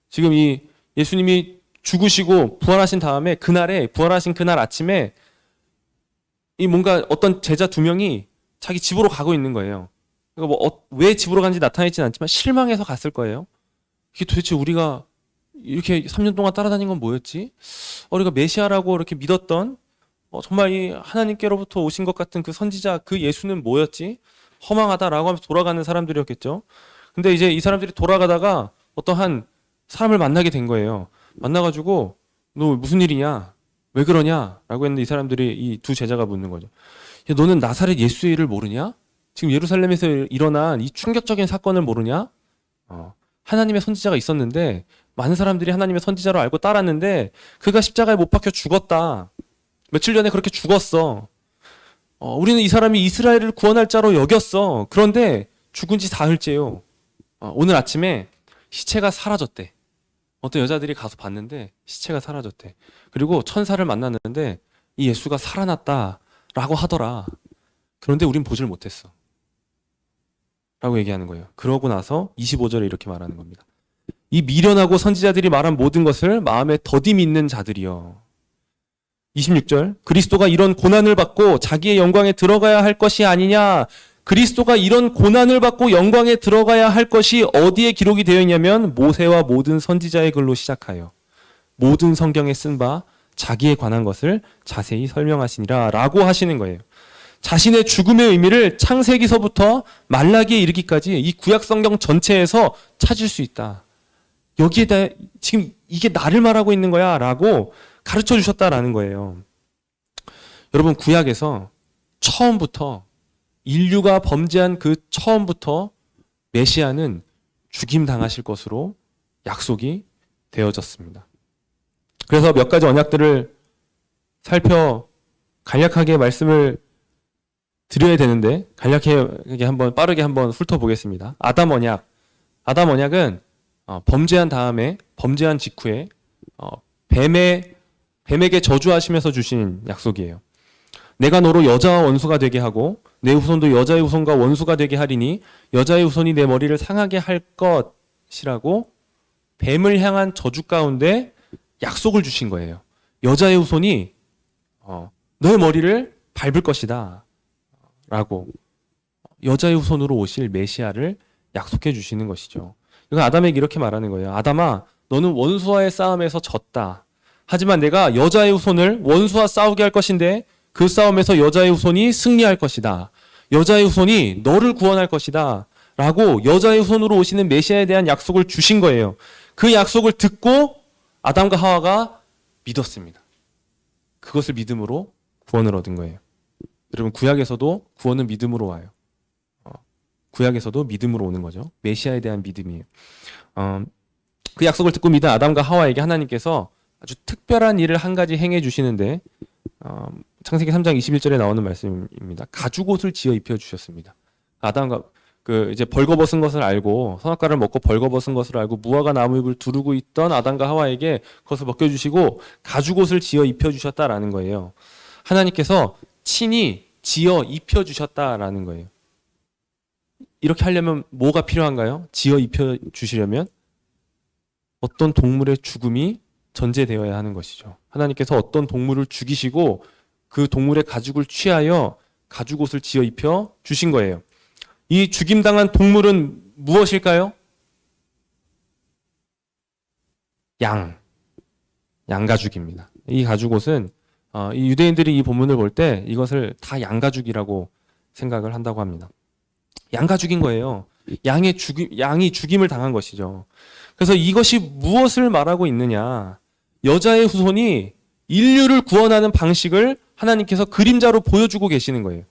지금 이 예수님이 죽으시고 부활하신 다음에 그날에, 부활하신 그날 아침에 이 뭔가 어떤 제자 두 명이 자기 집으로 가고 있는 거예요. 그러니까 왜 집으로 간지 나타나있지는 않지만 실망해서 갔을 거예요. 이게 도대체 우리가 이렇게 3년 동안 따라다닌 건 뭐였지? 우리가 메시아라고 이렇게 믿었던 정말 이 하나님께로부터 오신 것 같은 그 선지자, 그 예수는 뭐였지? 허망하다라고 하면서 돌아가는 사람들이었겠죠. 근데 이제 이 사람들이 돌아가다가 어떠한 사람을 만나게 된 거예요. 만나가지고 너 무슨 일이냐? 왜 그러냐? 라고 했는데 이 사람들이, 이 두 제자가 묻는 거죠. 야, 너는 나사렛 예수의 일을 모르냐? 지금 예루살렘에서 일어난 이 충격적인 사건을 모르냐? 하나님의 선지자가 있었는데 많은 사람들이 하나님의 선지자로 알고 따랐는데 그가 십자가에 못 박혀 죽었다. 며칠 전에 그렇게 죽었어. 우리는 이 사람이 이스라엘을 구원할 자로 여겼어. 그런데 죽은 지 사흘째요. 오늘 아침에 시체가 사라졌대. 어떤 여자들이 가서 봤는데 시체가 사라졌대. 그리고 천사를 만났는데 이 예수가 살아났다라고 하더라. 그런데 우린 보질 못했어. 라고 얘기하는 거예요. 그러고 나서 25절에 이렇게 말하는 겁니다. 이 미련하고 선지자들이 말한 모든 것을 마음에 더디 믿는 자들이여. 26절, 그리스도가 이런 고난을 받고 자기의 영광에 들어가야 할 것이 아니냐. 그리스도가 이런 고난을 받고 영광에 들어가야 할 것이 어디에 기록이 되어 있냐면 모세와 모든 선지자의 글로 시작하여 모든 성경에 쓴 바 자기에 관한 것을 자세히 설명하시니라 라고 하시는 거예요. 자신의 죽음의 의미를 창세기서부터 말라기에 이르기까지 이 구약 성경 전체에서 찾을 수 있다. 여기에다 지금 이게 나를 말하고 있는 거야 라고 가르쳐 주셨다라는 거예요. 여러분, 구약에서 처음부터 인류가 범죄한 그 처음부터 메시아는 죽임 당하실 것으로 약속이 되어졌습니다. 그래서 몇 가지 언약들을 살펴 간략하게 말씀을 드려야 되는데 간략하게 한번 빠르게 한번 훑어보겠습니다. 아담 언약. 아담 언약은 범죄한 다음에, 범죄한 직후에 뱀에게 저주하시면서 주신 약속이에요. 내가 너로 여자와 원수가 되게 하고 내 후손도 여자의 후손과 원수가 되게 하리니 여자의 후손이 내 머리를 상하게 할 것이라고 뱀을 향한 저주 가운데 약속을 주신 거예요. 여자의 후손이 너의 머리를 밟을 것이다 라고 여자의 후손으로 오실 메시아를 약속해 주시는 것이죠. 이건 아담에게 이렇게 말하는 거예요. 아담아, 너는 원수와의 싸움에서 졌다. 하지만 내가 여자의 후손을 원수와 싸우게 할 것인데 그 싸움에서 여자의 후손이 승리할 것이다. 여자의 후손이 너를 구원할 것이다. 라고 여자의 후손으로 오시는 메시아에 대한 약속을 주신 거예요. 그 약속을 듣고 아담과 하와가 믿었습니다. 그것을 믿음으로 구원을 얻은 거예요. 여러분, 구약에서도 구원은 믿음으로 와요. 구약에서도 믿음으로 오는 거죠. 메시아에 대한 믿음이에요. 그 약속을 듣고 믿은 아담과 하와에게 하나님께서 아주 특별한 일을 한 가지 행해 주시는데, 창세기 3장 21절에 나오는 말씀입니다. 가죽옷을 지어 입혀 주셨습니다. 아담과 이제 벌거벗은 것을 알고, 선악과를 먹고 벌거벗은 것을 알고 무화과 나무잎을 두르고 있던 아담과 하와에게 그것을 벗겨주시고 가죽옷을 지어 입혀 주셨다라는 거예요. 하나님께서 친히 지어 입혀 주셨다라는 거예요. 이렇게 하려면 뭐가 필요한가요? 지어 입혀 주시려면 어떤 동물의 죽음이 전제되어야 하는 것이죠. 하나님께서 어떤 동물을 죽이시고 그 동물의 가죽을 취하여 가죽옷을 지어 입혀 주신 거예요. 이 죽임당한 동물은 무엇일까요? 양가죽입니다. 이 가죽옷은 이 유대인들이 이 본문을 볼 때 이것을 다 양가죽이라고 생각을 한다고 합니다. 양가죽인 거예요. 양이 죽임을 당한 것이죠. 그래서 이것이 무엇을 말하고 있느냐? 여자의 후손이 인류를 구원하는 방식을 하나님께서 그림자로 보여주고 계시는 거예요.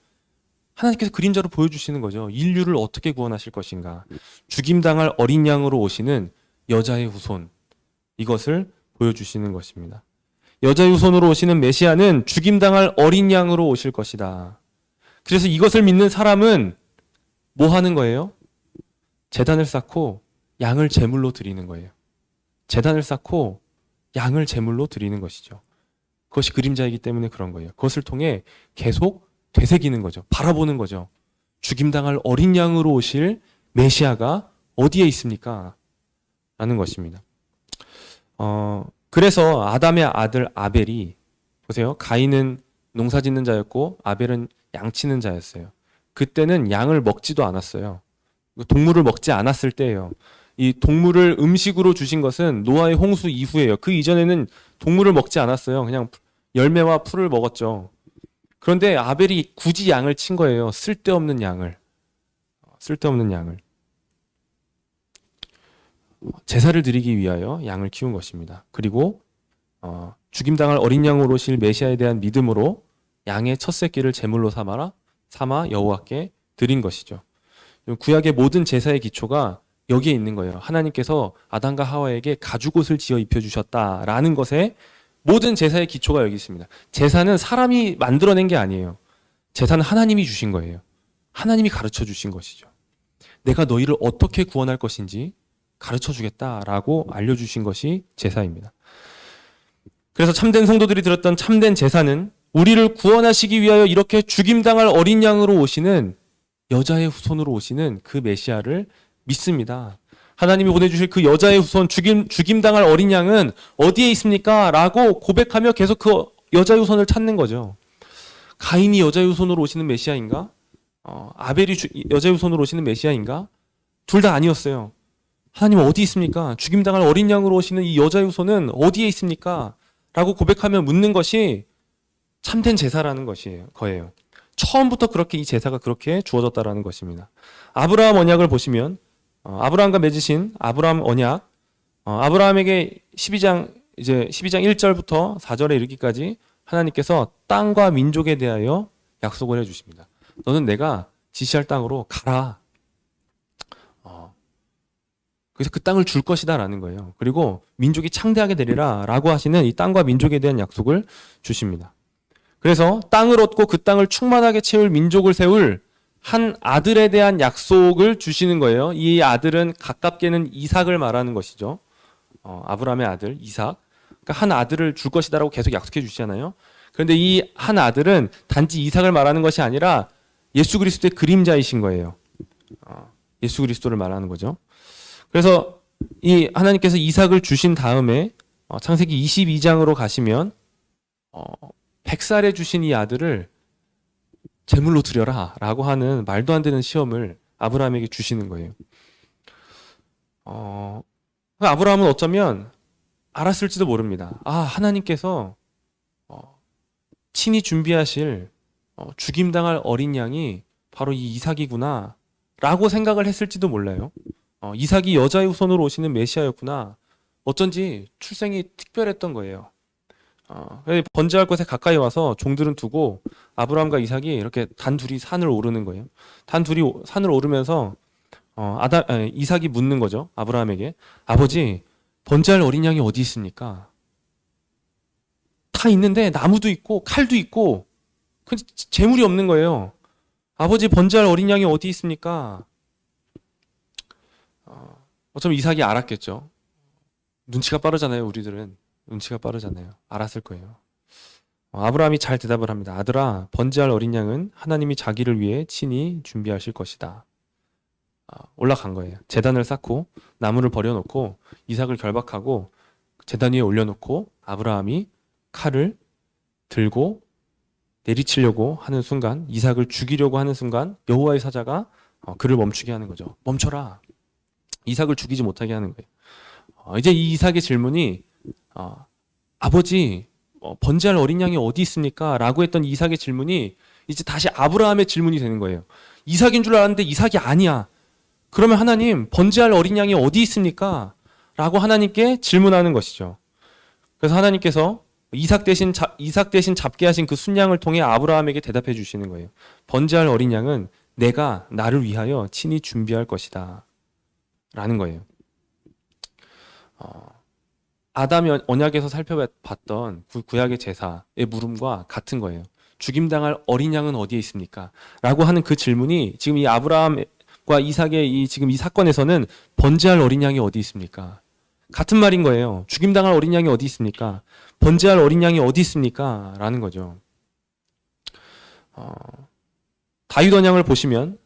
하나님께서 그림자로 보여주시는 거죠. 인류를 어떻게 구원하실 것인가. 죽임당할 어린 양으로 오시는 여자의 후손, 이것을 보여주시는 것입니다. 여자의 후손으로 오시는 메시아는 죽임당할 어린 양으로 오실 것이다. 그래서 이것을 믿는 사람은 뭐 하는 거예요? 제단을 쌓고 양을 제물로 드리는 거예요. 제단을 쌓고 양을 제물로 드리는 것이죠. 그것이 그림자이기 때문에 그런 거예요. 그것을 통해 계속 되새기는 거죠. 바라보는 거죠. 죽임당할 어린 양으로 오실 메시아가 어디에 있습니까? 라는 것입니다. 그래서 아담의 아들 아벨이, 보세요. 가인은 농사 짓는 자였고 아벨은 양 치는 자였어요. 그때는 양을 먹지도 않았어요. 동물을 먹지 않았을 때예요. 이 동물을 음식으로 주신 것은 노아의 홍수 이후예요. 그 이전에는 동물을 먹지 않았어요. 그냥 열매와 풀을 먹었죠. 그런데 아벨이 굳이 양을 친 거예요. 쓸데없는 양을. 제사를 드리기 위하여 양을 키운 것입니다. 그리고 죽임당할 어린 양으로 오실 메시아에 대한 믿음으로 양의 첫 새끼를 제물로 삼아 여호와께 드린 것이죠. 구약의 모든 제사의 기초가 여기에 있는 거예요. 하나님께서 아담과 하와에게 가죽옷을 지어 입혀주셨다라는 것에 모든 제사의 기초가 여기 있습니다. 제사는 사람이 만들어낸 게 아니에요. 제사는 하나님이 주신 거예요. 하나님이 가르쳐 주신 것이죠. 내가 너희를 어떻게 구원할 것인지 가르쳐 주겠다라고 알려주신 것이 제사입니다. 그래서 참된 성도들이 들었던 참된 제사는 우리를 구원하시기 위하여 이렇게 죽임당할 어린 양으로 오시는, 여자의 후손으로 오시는 그 메시아를 믿습니다. 하나님이 보내주실 그 여자의 후손, 죽임당할 어린 양은 어디에 있습니까? 라고 고백하며 계속 그 여자의 후손을 찾는 거죠. 가인이 여자의 후손으로 오시는 메시아인가? 아벨이 여자의 후손으로 오시는 메시아인가? 둘 다 아니었어요. 하나님 어디 있습니까? 죽임당할 어린 양으로 오시는 이 여자의 후손은 어디에 있습니까? 라고 고백하며 묻는 것이 참된 제사라는 거예요. 처음부터 그렇게 이 제사가 그렇게 주어졌다라는 것입니다. 아브라함 언약을 보시면 아브라함과 맺으신 아브라함 언약, 아브라함에게 12장 1절부터 4절에 이르기까지 하나님께서 땅과 민족에 대하여 약속을 해 주십니다. 너는 내가 지시할 땅으로 가라. 그래서 그 땅을 줄 것이다 라는 거예요. 그리고 민족이 창대하게 되리라 라고 하시는 이 땅과 민족에 대한 약속을 주십니다. 그래서 땅을 얻고 그 땅을 충만하게 채울 민족을 세울 한 아들에 대한 약속을 주시는 거예요. 이 아들은 가깝게는 이삭을 말하는 것이죠. 아브라함의 아들 이삭. 그러니까 한 아들을 줄 것이다라고 계속 약속해 주시잖아요. 그런데 이 한 아들은 단지 이삭을 말하는 것이 아니라 예수 그리스도의 그림자이신 거예요. 예수 그리스도를 말하는 거죠. 그래서 이 하나님께서 이삭을 주신 다음에 창세기 22장으로 가시면 100살에 주신 이 아들을 제물로 드려라 라고 하는 말도 안 되는 시험을 아브라함에게 주시는 거예요. 아브라함은 어쩌면 알았을지도 모릅니다. 하나님께서 친히 준비하실 죽임당할 어린 양이 바로 이 이삭이구나 라고 생각을 했을지도 몰라요. 이삭이 여자의 후손으로 오시는 메시아였구나. 어쩐지 출생이 특별했던 거예요. 번제할 곳에 가까이 와서 종들은 두고 아브라함과 이삭이 이렇게 단둘이 산을 오르는 거예요. 단둘이 산을 오르면서 이삭이 묻는 거죠. 아브라함에게. 아버지, 번제할 어린 양이 어디 있습니까? 다 있는데 나무도 있고 칼도 있고 근데 재물이 없는 거예요. 아버지, 번제할 어린 양이 어디 있습니까? 어쩌면 이삭이 알았겠죠. 눈치가 빠르잖아요, 우리들은. 눈치가 빠르잖아요. 알았을 거예요. 아브라함이 잘 대답을 합니다. 아들아, 번제할 어린 양은 하나님이 자기를 위해 친히 준비하실 것이다. 올라간 거예요. 제단을 쌓고 나무를 버려놓고 이삭을 결박하고 제단 위에 올려놓고 아브라함이 칼을 들고 내리치려고 하는 순간, 이삭을 죽이려고 하는 순간 여호와의 사자가 그를 멈추게 하는 거죠. 멈춰라. 이삭을 죽이지 못하게 하는 거예요. 이제 이 이삭의 질문이 아버지, 번제할 어린 양이 어디 있습니까? 라고 했던 이삭의 질문이 이제 다시 아브라함의 질문이 되는 거예요. 이삭인 줄 알았는데 이삭이 아니야. 그러면 하나님, 번제할 어린 양이 어디 있습니까? 라고 하나님께 질문하는 것이죠. 그래서 하나님께서 이삭 대신 잡게 하신 그 순양을 통해 아브라함에게 대답해 주시는 거예요. 번제할 어린 양은 내가 나를 위하여 친히 준비할 것이다. 라는 거예요. 아담 언약에서 살펴봤던 구약의 제사의 물음과 같은 거예요. 죽임당할 어린 양은 어디에 있습니까? 라고 하는 그 질문이 지금 이 아브라함과 이삭의 지금 이 사건에서는 번제할 어린 양이 어디 있습니까? 같은 말인 거예요. 죽임당할 어린 양이 어디 있습니까? 번제할 어린 양이 어디 있습니까? 라는 거죠. 다윗 언약을 보시면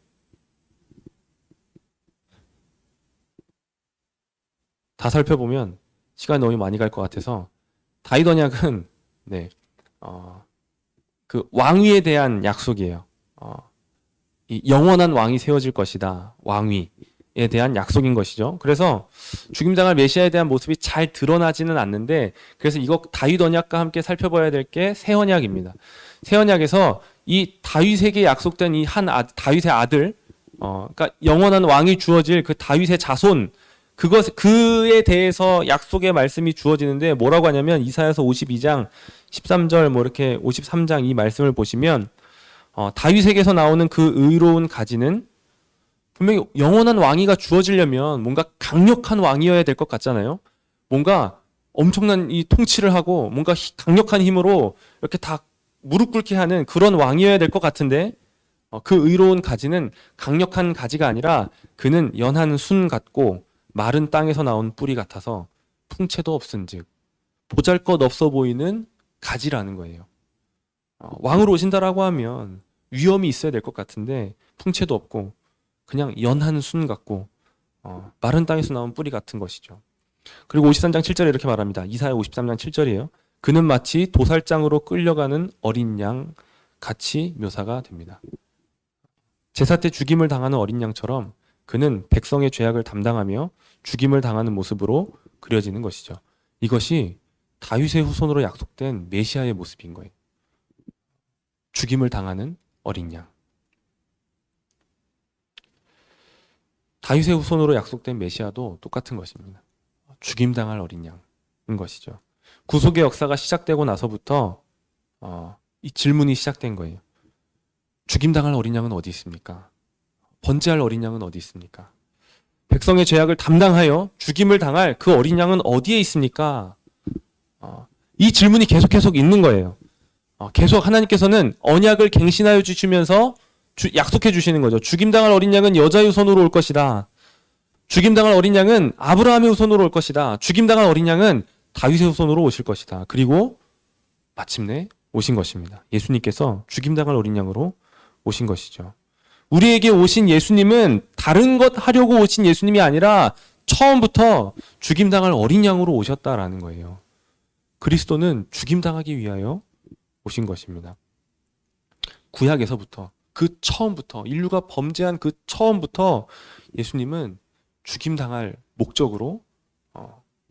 다 살펴보면 시간이 너무 많이 갈 것 같아서 다윗 언약은 그 왕위에 대한 약속이에요. 이 영원한 왕이 세워질 것이다. 왕위에 대한 약속인 것이죠. 그래서 죽임당할 메시아에 대한 모습이 잘 드러나지는 않는데 그래서 이거 다윗 언약과 함께 살펴봐야 될 게 새 언약입니다. 새 언약에서 이 다윗에게 약속된 이 다윗의 아들, 그러니까 영원한 왕이 주어질 그 다윗의 자손 그에 대해서 약속의 말씀이 주어지는데 뭐라고 하냐면 이사야서 52장 13절 이렇게 53장 이 말씀을 보시면 다윗에게서 나오는 그 의로운 가지는 분명히 영원한 왕위가 주어지려면 뭔가 강력한 왕이어야 될 것 같잖아요. 뭔가 엄청난 이 통치를 하고 뭔가 강력한 힘으로 이렇게 다 무릎 꿇게 하는 그런 왕이어야 될 것 같은데 그 의로운 가지는 강력한 가지가 아니라 그는 연한 순 같고 마른 땅에서 나온 뿌리 같아서 풍채도 없은즉 보잘것없어 보이는 가지라는 거예요. 왕으로 오신다라고 하면 위엄이 있어야 될 것 같은데 풍채도 없고 그냥 연한 순 같고 마른 땅에서 나온 뿌리 같은 것이죠. 그리고 53장 7절에 이렇게 말합니다. 이사야 53장 7절이에요. 그는 마치 도살장으로 끌려가는 어린 양 같이 묘사가 됩니다. 제사 때 죽임을 당하는 어린 양처럼 그는 백성의 죄악을 담당하며 죽임을 당하는 모습으로 그려지는 것이죠. 이것이 다윗의 후손으로 약속된 메시아의 모습인 거예요. 죽임을 당하는 어린 양. 다윗의 후손으로 약속된 메시아도 똑같은 것입니다. 죽임당할 어린 양인 것이죠. 구속의 역사가 시작되고 나서부터 이 질문이 시작된 거예요. 죽임당할 어린 양은 어디 있습니까? 번제할 어린 양은 어디 있습니까? 백성의 죄악을 담당하여 죽임을 당할 그 어린 양은 어디에 있습니까? 이 질문이 계속 있는 거예요. 계속 하나님께서는 언약을 갱신하여 주시면서 약속해 주시는 거죠. 죽임당할 어린 양은 여자의 후손으로 올 것이다. 죽임당할 어린 양은 아브라함의 후손으로 올 것이다. 죽임당할 어린 양은 다윗의 후손으로 오실 것이다. 그리고 마침내 오신 것입니다. 예수님께서 죽임당할 어린 양으로 오신 것이죠. 우리에게 오신 예수님은 다른 것 하려고 오신 예수님이 아니라 처음부터 죽임당할 어린 양으로 오셨다라는 거예요. 그리스도는 죽임당하기 위하여 오신 것입니다. 구약에서부터 그 처음부터 인류가 범죄한 그 처음부터 예수님은 죽임당할 목적으로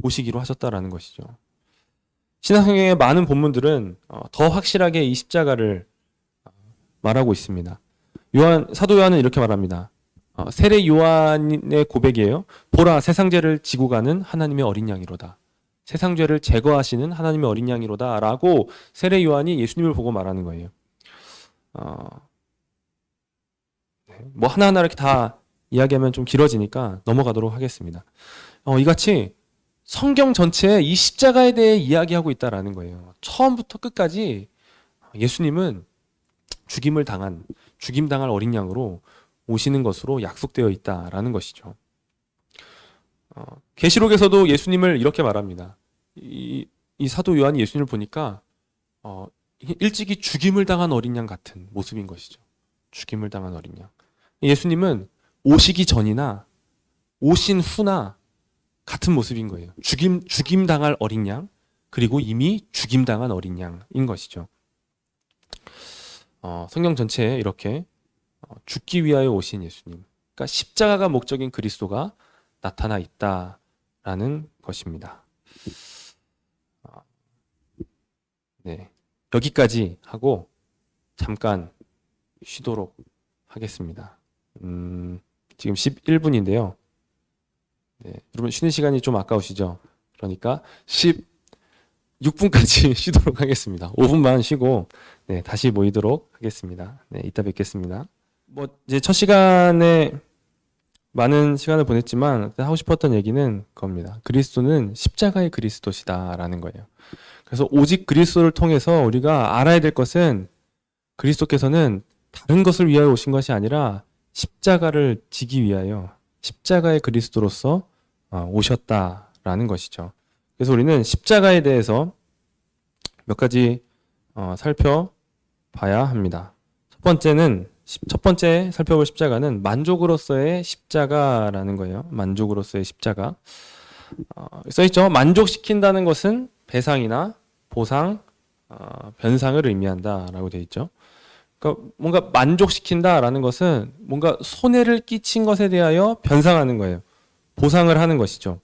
오시기로 하셨다라는 것이죠. 신약성경의 많은 본문들은 더 확실하게 이 십자가를 말하고 있습니다. 사도 요한은 이렇게 말합니다. 세례 요한의 고백이에요. 보라, 세상 죄를 지고 가는 하나님의 어린 양이로다. 세상 죄를 제거하시는 하나님의 어린 양이로다 라고 세례 요한이 예수님을 보고 말하는 거예요. 뭐 하나하나 이렇게 다 이야기하면 좀 길어지니까 넘어가도록 하겠습니다. 이같이 성경 전체에 이 십자가에 대해 이야기하고 있다라는 거예요. 처음부터 끝까지 예수님은 죽임당할 어린 양으로 오시는 것으로 약속되어 있다라는 것이죠. 계시록에서도 예수님을 이렇게 말합니다. 이 사도 요한이 예수님을 보니까 일찍이 죽임을 당한 어린 양 같은 모습인 것이죠. 죽임을 당한 어린 양. 예수님은 오시기 전이나 오신 후나 같은 모습인 거예요. 죽임 당할 어린 양, 그리고 이미 죽임 당한 어린 양인 것이죠. 성경 전체에 이렇게 죽기 위하여 오신 예수님, 그러니까 십자가가 목적인 그리스도가 나타나 있다라는 것입니다. 네, 여기까지 하고 잠깐 쉬도록 하겠습니다. 지금 11분인데요. 네, 여러분 쉬는 시간이 좀 아까우시죠? 그러니까 16분까지 쉬도록 하겠습니다. 5분만 쉬고 네, 다시 모이도록 하겠습니다. 네, 이따 뵙겠습니다. 뭐 이제 첫 시간에 많은 시간을 보냈지만 하고 싶었던 얘기는 그겁니다. 그리스도는 십자가의 그리스도시다라는 거예요. 그래서 오직 그리스도를 통해서 우리가 알아야 될 것은 그리스도께서는 다른 것을 위하여 오신 것이 아니라 십자가를 지기 위하여 십자가의 그리스도로서 오셨다라는 것이죠. 그래서 우리는 십자가에 대해서 몇 가지 살펴봐야 합니다. 첫 번째 살펴볼 십자가는 만족으로서의 십자가라는 거예요. 만족으로서의 십자가. 써있죠. 만족시킨다는 것은 배상이나 보상, 변상을 의미한다라고 되어 있죠. 그러니까 뭔가 만족시킨다라는 것은 뭔가 손해를 끼친 것에 대하여 변상하는 거예요. 보상을 하는 것이죠.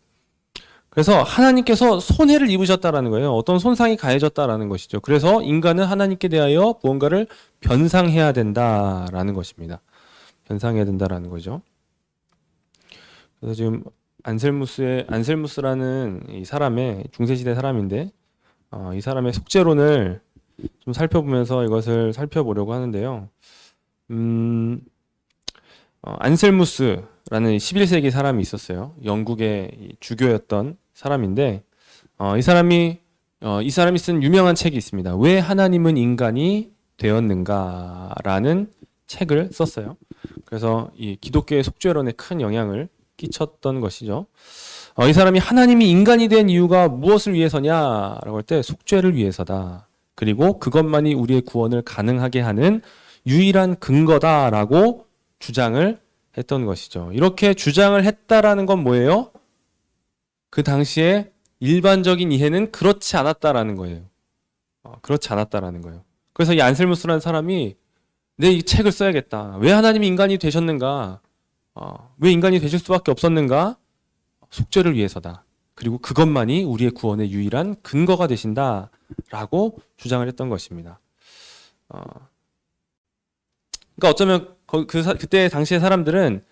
그래서 하나님께서 손해를 입으셨다라는 거예요. 어떤 손상이 가해졌다라는 것이죠. 그래서 인간은 하나님께 대하여 무언가를 변상해야 된다라는 것입니다. 변상해야 된다라는 거죠. 그래서 지금 안셀무스라는 이 사람의 중세시대 사람인데 이 사람의 속죄론을 좀 살펴보면서 이것을 살펴보려고 하는데요. 안셀무스라는 11세기 사람이 있었어요. 영국의 주교였던 사람인데 이 사람이 쓴 유명한 책이 있습니다. 왜 하나님은 인간이 되었는가라는 책을 썼어요. 그래서 이 기독교의 속죄론에 큰 영향을 끼쳤던 것이죠. 이 사람이 하나님이 인간이 된 이유가 무엇을 위해서냐라고 할 때 속죄를 위해서다. 그리고 그것만이 우리의 구원을 가능하게 하는 유일한 근거다라고 주장을 했던 것이죠. 이렇게 주장을 했다라는 건 뭐예요? 그 당시에 일반적인 이해는 그렇지 않았다라는 거예요. 그렇지 않았다라는 거예요. 그래서 이 안셀무스라는 사람이 내 이 책을 써야겠다. 왜 하나님이 인간이 되셨는가? 왜 인간이 되실 수밖에 없었는가? 속죄를 위해서다. 그리고 그것만이 우리의 구원의 유일한 근거가 되신다라고 주장을 했던 것입니다. 그러니까 어쩌면 그때 당시의 사람들은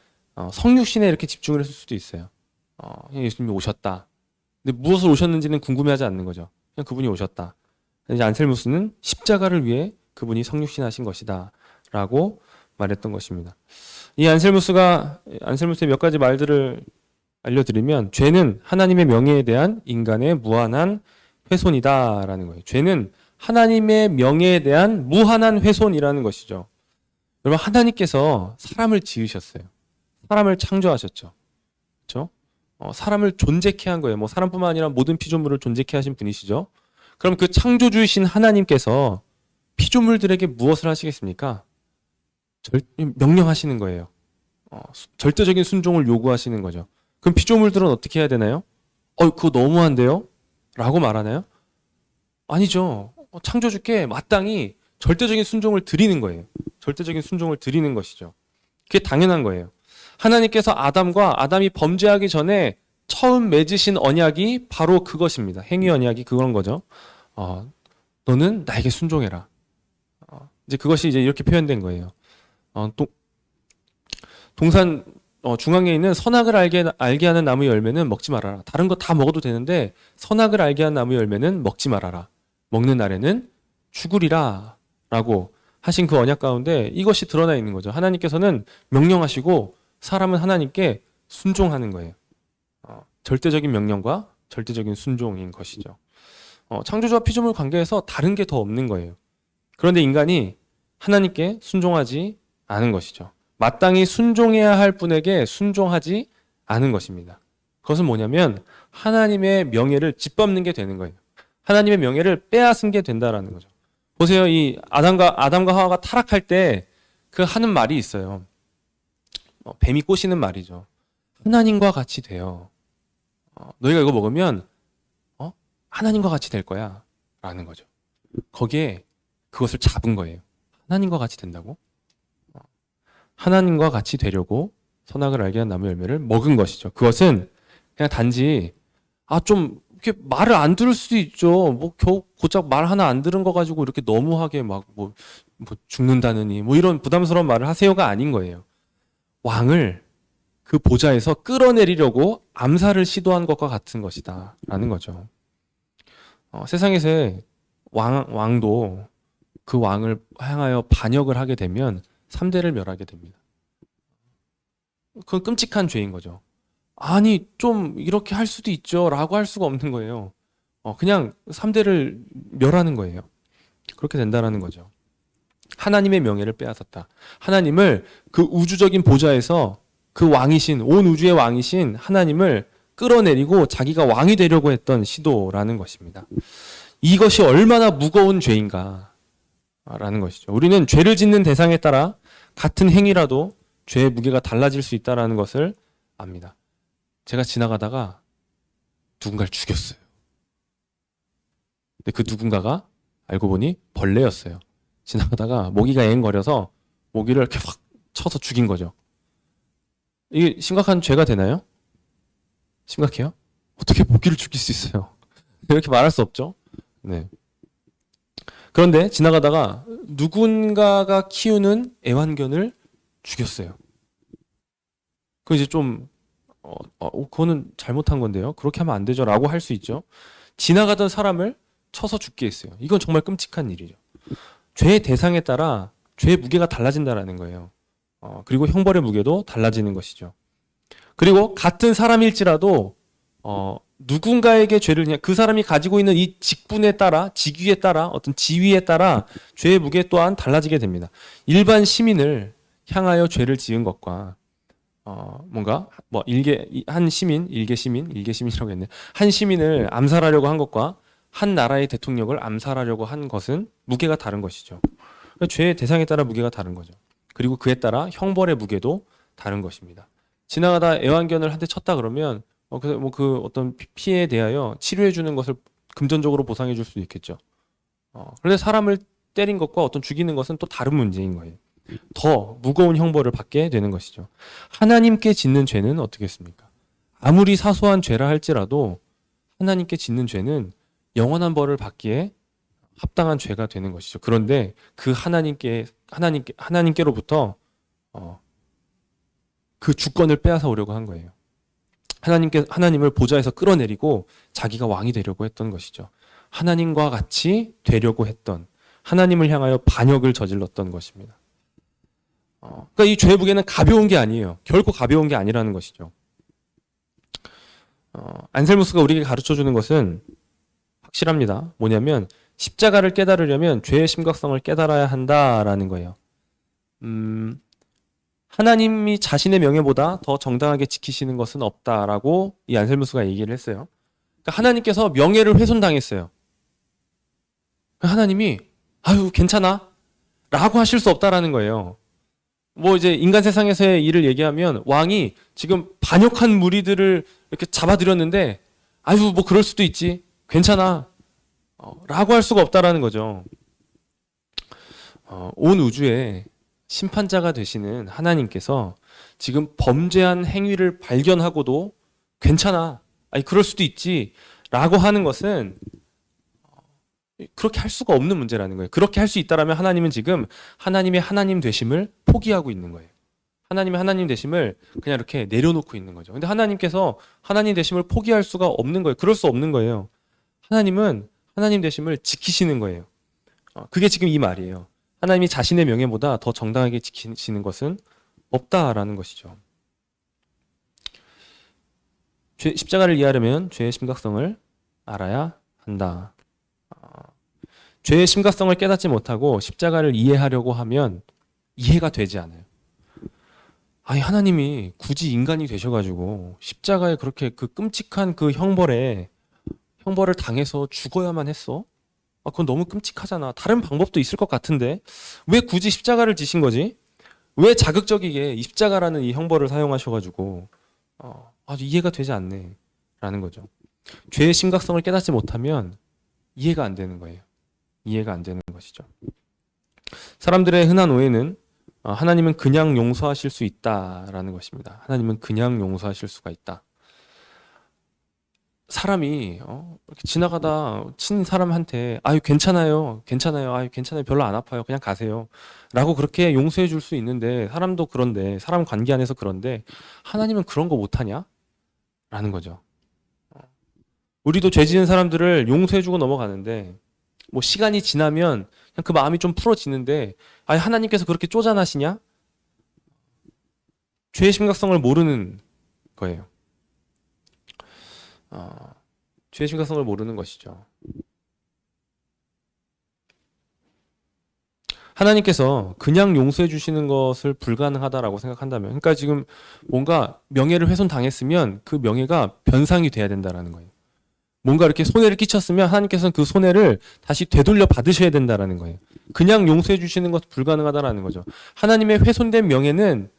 성육신에 이렇게 집중을 했을 수도 있어요. 예수님이 오셨다. 근데 무엇을 오셨는지는 궁금해하지 않는 거죠. 그냥 그분이 오셨다. 이제 안셀무스는 십자가를 위해 그분이 성육신하신 것이다 라고 말했던 것입니다. 이 안셀무스의 몇 가지 말들을 알려드리면, 죄는 하나님의 명예에 대한 인간의 무한한 훼손이다 라는 거예요. 죄는 하나님의 명예에 대한 무한한 훼손이라는 것이죠. 여러분, 하나님께서 사람을 지으셨어요. 사람을 창조하셨죠. 그렇죠? 사람을 존재케 한 거예요. 뭐 사람뿐만 아니라 모든 피조물을 존재케 하신 분이시죠. 그럼 그 창조주이신 하나님께서 피조물들에게 무엇을 하시겠습니까? 명령하시는 거예요. 절대적인 순종을 요구하시는 거죠. 그럼 피조물들은 어떻게 해야 되나요? 그거 너무한데요? 라고 말하나요? 아니죠. 창조주께 마땅히 절대적인 순종을 드리는 거예요. 절대적인 순종을 드리는 것이죠. 그게 당연한 거예요. 하나님께서 아담이 범죄하기 전에 처음 맺으신 언약이 바로 그것입니다. 행위 언약이 그런 거죠. 너는 나에게 순종해라. 이제 그것이 이제 이렇게 표현된 거예요. 동산 중앙에 있는 선악을 알게 하는 나무 열매는 먹지 말아라. 다른 거 다 먹어도 되는데 선악을 알게 하는 나무 열매는 먹지 말아라. 먹는 날에는 죽으리라 라고 하신 그 언약 가운데 이것이 드러나 있는 거죠. 하나님께서는 명령하시고 사람은 하나님께 순종하는 거예요. 절대적인 명령과 절대적인 순종인 것이죠. 창조주와 피조물 관계에서 다른 게 더 없는 거예요. 그런데 인간이 하나님께 순종하지 않은 것이죠. 마땅히 순종해야 할 분에게 순종하지 않은 것입니다. 그것은 뭐냐면 하나님의 명예를 짓밟는 게 되는 거예요. 하나님의 명예를 빼앗은 게 된다라는 거죠. 보세요. 이 아담과 하와가 타락할 때 그 하는 말이 있어요. 뱀이 꼬시는 말이죠. 하나님과 같이 돼요. 너희가 이거 먹으면 하나님과 같이 될 거야 라는 거죠. 거기에 그것을 잡은 거예요. 하나님과 같이 된다고? 하나님과 같이 되려고 선악을 알게 한 나무 열매를 먹은 것이죠. 그것은 그냥 단지 좀 이렇게 말을 안 들을 수도 있죠. 뭐 겨우 고작 말 하나 안 들은 거 가지고 이렇게 너무하게 막 뭐 죽는다느니 뭐 이런 부담스러운 말을 하세요가 아닌 거예요. 왕을 그 보좌에서 끌어내리려고 암살을 시도한 것과 같은 것이다 라는 거죠. 세상에서의 왕도 그 왕을 향하여 반역을 하게 되면 3대를 멸하게 됩니다. 그건 끔찍한 죄인 거죠. 아니 좀 이렇게 할 수도 있죠 라고 할 수가 없는 거예요. 그냥 3대를 멸하는 거예요. 그렇게 된다라는 거죠. 하나님의 명예를 빼앗았다. 하나님을 그 우주적인 보좌에서 그 왕이신 온 우주의 왕이신 하나님을 끌어내리고 자기가 왕이 되려고 했던 시도라는 것입니다. 이것이 얼마나 무거운 죄인가 라는 것이죠. 우리는 죄를 짓는 대상에 따라 같은 행위라도 죄의 무게가 달라질 수 있다는 것을 압니다. 제가 지나가다가 누군가를 죽였어요. 근데 그 누군가가 알고 보니 벌레였어요. 지나가다가 모기가 앵거려서 모기를 이렇게 확 쳐서 죽인 거죠. 이게 심각한 죄가 되나요? 심각해요? 어떻게 모기를 죽일 수 있어요? 이렇게 말할 수 없죠. 네. 그런데 지나가다가 누군가가 키우는 애완견을 죽였어요. 그 이제 좀 그거는 잘못한 건데요. 그렇게 하면 안 되죠라고 할 수 있죠. 지나가던 사람을 쳐서 죽게 했어요. 이건 정말 끔찍한 일이죠. 죄의 대상에 따라 죄의 무게가 달라진다라는 거예요. 그리고 형벌의 무게도 달라지는 것이죠. 그리고 같은 사람일지라도 누군가에게 죄를 그냥 그 사람이 가지고 있는 이 직분에 따라 직위에 따라 어떤 지위에 따라 죄의 무게 또한 달라지게 됩니다. 일반 시민을 향하여 죄를 지은 것과 뭔가 뭐 일개 시민이라고 했네. 한 시민을 암살하려고 한 것과 한 나라의 대통령을 암살하려고 한 것은 무게가 다른 것이죠. 그러니까 죄의 대상에 따라 무게가 다른 거죠. 그리고 그에 따라 형벌의 무게도 다른 것입니다. 지나가다 애완견을 한 대 쳤다 그러면 그 어떤 피해에 대하여 치료해 주는 것을 금전적으로 보상해 줄 수도 있겠죠. 그런데 사람을 때린 것과 어떤 죽이는 것은 또 다른 문제인 거예요. 더 무거운 형벌을 받게 되는 것이죠. 하나님께 짓는 죄는 어떻겠습니까? 아무리 사소한 죄라 할지라도 하나님께 짓는 죄는 영원한 벌을 받기에 합당한 죄가 되는 것이죠. 그런데 그 하나님께로부터 그 주권을 빼앗아 오려고 한 거예요. 하나님을 보좌에서 끌어내리고 자기가 왕이 되려고 했던 것이죠. 하나님과 같이 되려고 했던, 하나님을 향하여 반역을 저질렀던 것입니다. 그러니까 이 죄의 무게는 가벼운 게 아니에요. 결코 가벼운 게 아니라는 것이죠. 안셀무스가 우리에게 가르쳐 주는 것은 확실합니다. 뭐냐면 십자가를 깨달으려면 죄의 심각성을 깨달아야 한다라는 거예요. 하나님이 자신의 명예보다 더 정당하게 지키시는 것은 없다라고 이 안셀무스가 얘기를 했어요. 그러니까 하나님께서 명예를 훼손당했어요. 하나님이 아유 괜찮아 라고 하실 수 없다라는 거예요. 뭐 이제 인간 세상에서의 일을 얘기하면 왕이 지금 반역한 무리들을 이렇게 잡아들였는데 아유 뭐 그럴 수도 있지 괜찮아 라고 할 수가 없다라는 거죠. 온 우주에 심판자가 되시는 하나님께서 지금 범죄한 행위를 발견하고도 괜찮아. 아니, 그럴 수도 있지. 라고 하는 것은 그렇게 할 수가 없는 문제라는 거예요. 그렇게 할 수 있다라면 하나님은 지금 하나님의 하나님 되심을 포기하고 있는 거예요. 하나님의 하나님 되심을 그냥 이렇게 내려놓고 있는 거죠. 근데 하나님께서 하나님 되심을 포기할 수가 없는 거예요. 그럴 수 없는 거예요. 하나님은 하나님 되심을 지키시는 거예요. 그게 지금 이 말이에요. 하나님이 자신의 명예보다 더 정당하게 지키시는 것은 없다라는 것이죠. 십자가를 이해하려면 죄의 심각성을 알아야 한다. 죄의 심각성을 깨닫지 못하고 십자가를 이해하려고 하면 이해가 되지 않아요. 아니, 하나님이 굳이 인간이 되셔가지고 십자가에 그렇게 그 끔찍한 그 형벌을 당해서 죽어야만 했어? 그건 너무 끔찍하잖아. 다른 방법도 있을 것 같은데 왜 굳이 십자가를 지신 거지? 왜 자극적이게 이 십자가라는 이 형벌을 사용하셔가지고 아주 이해가 되지 않네 라는 거죠. 죄의 심각성을 깨닫지 못하면 이해가 안 되는 거예요. 이해가 안 되는 것이죠. 사람들의 흔한 오해는 하나님은 그냥 용서하실 수 있다라는 것입니다. 하나님은 그냥 용서하실 수가 있다. 사람이 이렇게 지나가다 친 사람한테 아유 괜찮아요, 아유 괜찮아요, 별로 안 아파요, 그냥 가세요 라고 그렇게 용서해 줄 수 있는데, 사람도 그런데, 사람 관계 안에서 그런데 하나님은 그런 거 못하냐? 라는 거죠. 우리도 죄 지은 사람들을 용서해 주고 넘어가는데 뭐 시간이 지나면 그냥 그 마음이 좀 풀어지는데, 아니 하나님께서 그렇게 쪼잔하시냐? 죄의 심각성을 모르는 거예요. 죄의 심각성을 모르는 것이죠. 하나님께서 그냥 용서해 주시는 것을 불가능하다라고 생각한다면, 그러니까 지금 뭔가 명예를 훼손당했으면 그 명예가 변상이 돼야 된다라는 거예요. 뭔가 이렇게 손해를 끼쳤으면 하나님께서는 그 손해를 다시 되돌려 받으셔야 된다라는 거예요. 그냥 용서해 주시는 것은 불가능하다라는 거죠. 하나님의 훼손된 명예는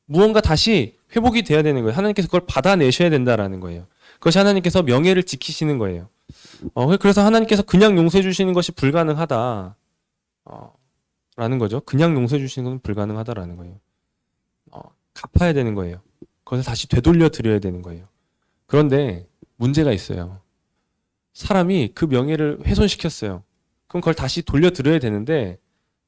무언가 다시 회복이 돼야 되는 거예요. 하나님께서 그걸 받아내셔야 된다라는 거예요. 그것이 하나님께서 명예를 지키시는 거예요. 그래서 하나님께서 그냥 용서해 주시는 것이 불가능하다 라는 거죠. 그냥 용서해 주시는 것은 불가능하다라는 거예요. 갚아야 되는 거예요. 그것을 다시 되돌려 드려야 되는 거예요. 그런데 문제가 있어요. 사람이 그 명예를 훼손시켰어요. 그럼 그걸 다시 돌려드려야 되는데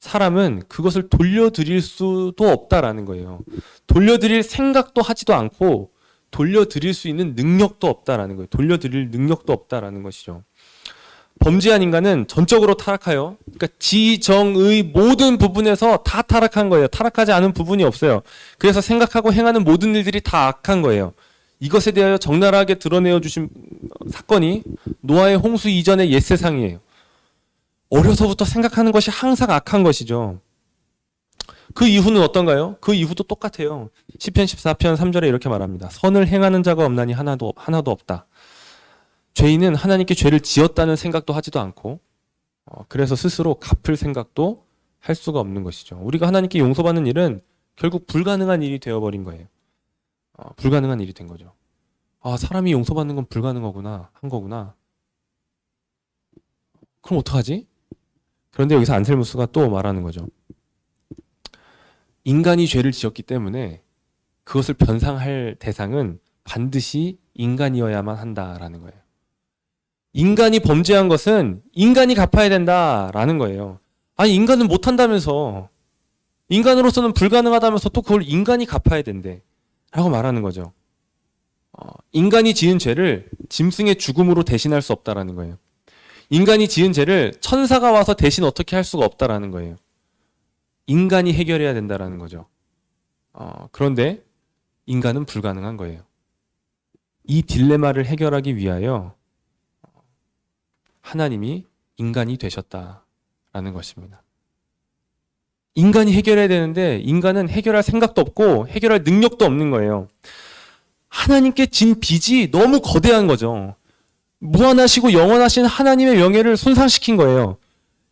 사람은 그것을 돌려드릴 수도 없다라는 거예요. 돌려드릴 생각도 하지도 않고 돌려드릴 수 있는 능력도 없다라는 거예요. 돌려드릴 능력도 없다라는 것이죠. 범죄한 인간은 전적으로 타락하여, 그러니까 지정의 모든 부분에서 다 타락한 거예요. 타락하지 않은 부분이 없어요. 그래서 생각하고 행하는 모든 일들이 다 악한 거예요. 이것에 대하여 적나라하게 드러내어 주신 사건이 노아의 홍수 이전의 옛 세상이에요. 어려서부터 생각하는 것이 항상 악한 것이죠. 그 이후는 어떤가요? 그 이후도 똑같아요. 시편 14편 3절에 이렇게 말합니다. 선을 행하는 자가 없나니 하나도 없다. 죄인은 하나님께 죄를 지었다는 생각도 하지도 않고 그래서 스스로 갚을 생각도 할 수가 없는 것이죠. 우리가 하나님께 용서받는 일은 결국 불가능한 일이 되어버린 거예요. 불가능한 일이 된 거죠. 사람이 용서받는 건 불가능하구나, 한 거구나. 그럼 어떡하지? 그런데 여기서 안셀무스가 또 말하는 거죠. 인간이 죄를 지었기 때문에 그것을 변상할 대상은 반드시 인간이어야만 한다라는 거예요. 인간이 범죄한 것은 인간이 갚아야 된다라는 거예요. 아니, 인간은 못한다면서, 인간으로서는 불가능하다면서 또 그걸 인간이 갚아야 된대 라고 말하는 거죠. 인간이 지은 죄를 짐승의 죽음으로 대신할 수 없다라는 거예요. 인간이 지은 죄를 천사가 와서 대신 어떻게 할 수가 없다라는 거예요. 인간이 해결해야 된다라는 거죠. 그런데 인간은 불가능한 거예요. 이 딜레마를 해결하기 위하여 하나님이 인간이 되셨다라는 것입니다. 인간이 해결해야 되는데 인간은 해결할 생각도 없고 해결할 능력도 없는 거예요. 하나님께 진 빚이 너무 거대한 거죠. 무한하시고 영원하신 하나님의 명예를 손상시킨 거예요.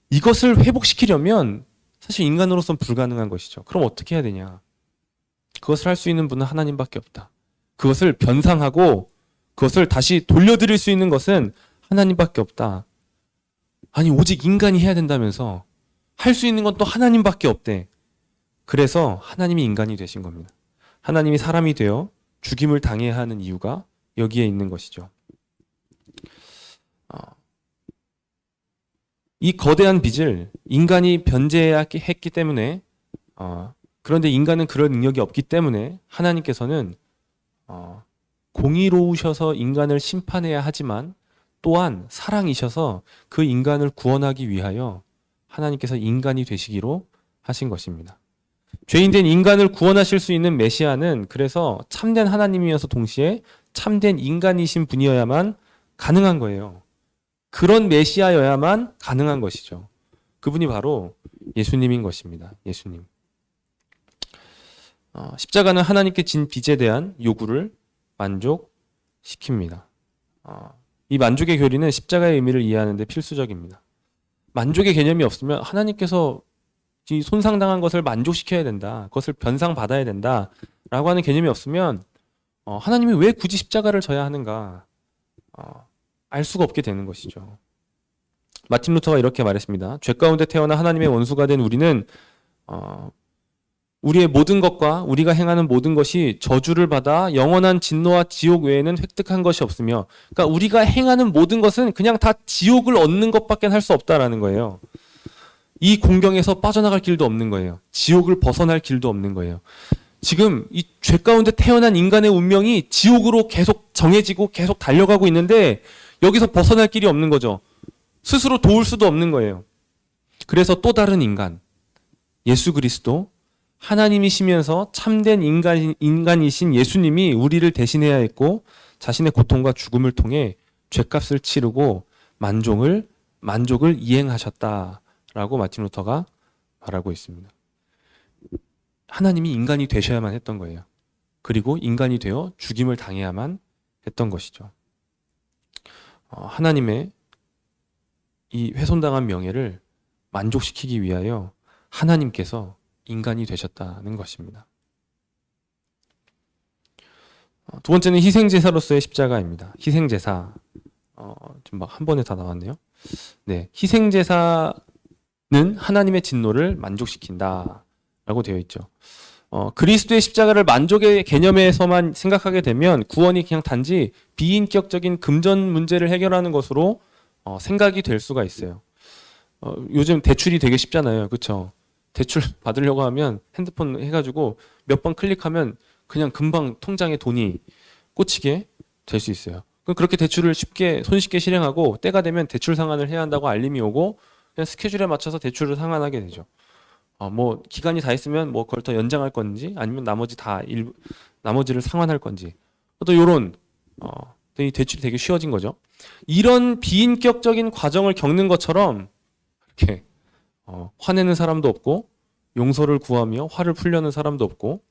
이것을 회복시키려면 사실 인간으로서는 불가능한 것이죠. 그럼 어떻게 해야 되냐? 그것을 할 수 있는 분은 하나님밖에 없다. 그것을 변상하고 그것을 다시 돌려드릴 수 있는 것은 하나님밖에 없다. 아니, 오직 인간이 해야 된다면서 할 수 있는 건 또 하나님밖에 없대. 그래서 하나님이 인간이 되신 겁니다. 하나님이 사람이 되어 죽임을 당해야 하는 이유가 여기에 있는 것이죠. 이 거대한 빚을 인간이 변제했기 때문에 그런데 인간은 그럴 능력이 없기 때문에 하나님께서는 공의로우셔서 인간을 심판해야 하지만 또한 사랑이셔서 그 인간을 구원하기 위하여 하나님께서 인간이 되시기로 하신 것입니다. 죄인된 인간을 구원하실 수 있는 메시아는 그래서 참된 하나님이어서 동시에 참된 인간이신 분이어야만 가능한 거예요. 그런 메시아여야만 가능한 것이죠. 그분이 바로 예수님인 것입니다. 예수님. 십자가는 하나님께 진 빚에 대한 요구를 만족시킵니다. 이 만족의 교리는 십자가의 의미를 이해하는 데 필수적입니다. 만족의 개념이 없으면 하나님께서 이 손상당한 것을 만족시켜야 된다. 그것을 변상받아야 된다. 라고 하는 개념이 없으면 하나님이 왜 굳이 십자가를 져야 하는가 알 수가 없게 되는 것이죠. 마틴 루터가 이렇게 말했습니다. 죄 가운데 태어나 하나님의 원수가 된 우리는 우리의 모든 것과 우리가 행하는 모든 것이 저주를 받아 영원한 진노와 지옥 외에는 획득한 것이 없으며, 그러니까 우리가 행하는 모든 것은 그냥 다 지옥을 얻는 것밖에 할 수 없다라는 거예요. 이 공경에서 빠져나갈 길도 없는 거예요. 지옥을 벗어날 길도 없는 거예요. 지금 이 죄 가운데 태어난 인간의 운명이 지옥으로 계속 정해지고 계속 달려가고 있는데 여기서 벗어날 길이 없는 거죠. 스스로 도울 수도 없는 거예요. 그래서 또 다른 인간, 예수 그리스도, 하나님이시면서 참된 인간이신 예수님이 우리를 대신해야 했고 자신의 고통과 죽음을 통해 죄값을 치르고 만족을 이행하셨다라고 마틴 루터가 말하고 있습니다. 하나님이 인간이 되셔야만 했던 거예요. 그리고 인간이 되어 죽임을 당해야만 했던 것이죠. 하나님의 이 훼손당한 명예를 만족시키기 위하여 하나님께서 인간이 되셨다는 것입니다. 두 번째는 희생제사로서의 십자가입니다. 희생제사. 좀 막 한 번에 다 나왔네요. 네, 희생제사는 하나님의 진노를 만족시킨다 라고 되어 있죠. 그리스도의 십자가를 만족의 개념에서만 생각하게 되면 구원이 그냥 단지 비인격적인 금전 문제를 해결하는 것으로 생각이 될 수가 있어요. 요즘 대출이 되게 쉽잖아요. 그렇죠? 대출 받으려고 하면 핸드폰 해가지고 몇 번 클릭하면 그냥 금방 통장에 돈이 꽂히게 될 수 있어요. 그럼 그렇게 대출을 손쉽게 실행하고 때가 되면 대출 상환을 해야 한다고 알림이 오고 그냥 스케줄에 맞춰서 대출을 상환하게 되죠. 뭐 기간이 다 있으면 뭐 그걸 더 연장할 건지 아니면 나머지를 상환할 건지 또 요런 이 대출이 되게 쉬워진 거죠. 이런 비인격적인 과정을 겪는 것처럼 이렇게 화내는 사람도 없고 용서를 구하며 화를 풀려는 사람도 없고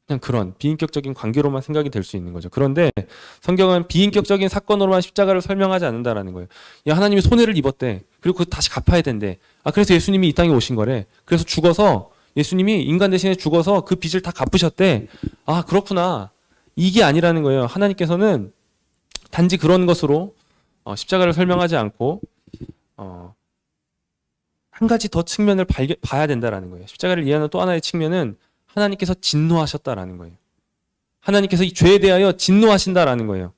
그냥 그런 비인격적인 관계로만 생각이 될 수 있는 거죠. 그런데 성경은 비인격적인 사건으로만 십자가를 설명하지 않는다라는 거예요. 야, 하나님이 손해를 입었대. 그리고 그거 다시 갚아야 된대. 그래서 예수님이 이 땅에 오신 거래. 그래서 죽어서 예수님이 인간 대신에 죽어서 그 빚을 다 갚으셨대. 그렇구나. 이게 아니라는 거예요. 하나님께서는 단지 그런 것으로 십자가를 설명하지 않고 한 가지 더 측면을 봐야 된다라는 거예요. 십자가를 이해하는 또 하나의 측면은 하나님께서 진노하셨다라는 거예요. 하나님께서 이 죄에 대하여 진노하신다라는 거예요.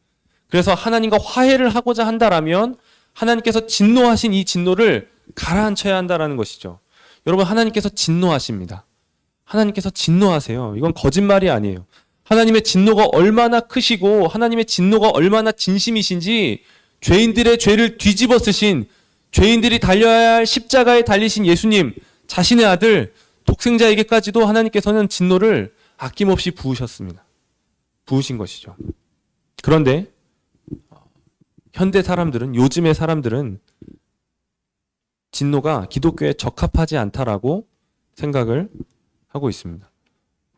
그래서 하나님과 화해를 하고자 한다라면 하나님께서 진노하신 이 진노를 가라앉혀야 한다라는 것이죠. 여러분, 하나님께서 진노하십니다. 하나님께서 진노하세요. 이건 거짓말이 아니에요. 하나님의 진노가 얼마나 크시고 하나님의 진노가 얼마나 진심이신지 죄인들의 죄를 뒤집어 쓰신, 죄인들이 달려야 할 십자가에 달리신 예수님 자신의 아들 독생자에게까지도 하나님께서는 진노를 아낌없이 부으셨습니다. 부으신 것이죠. 그런데 현대 사람들은, 요즘의 사람들은 진노가 기독교에 적합하지 않다라고 생각을 하고 있습니다.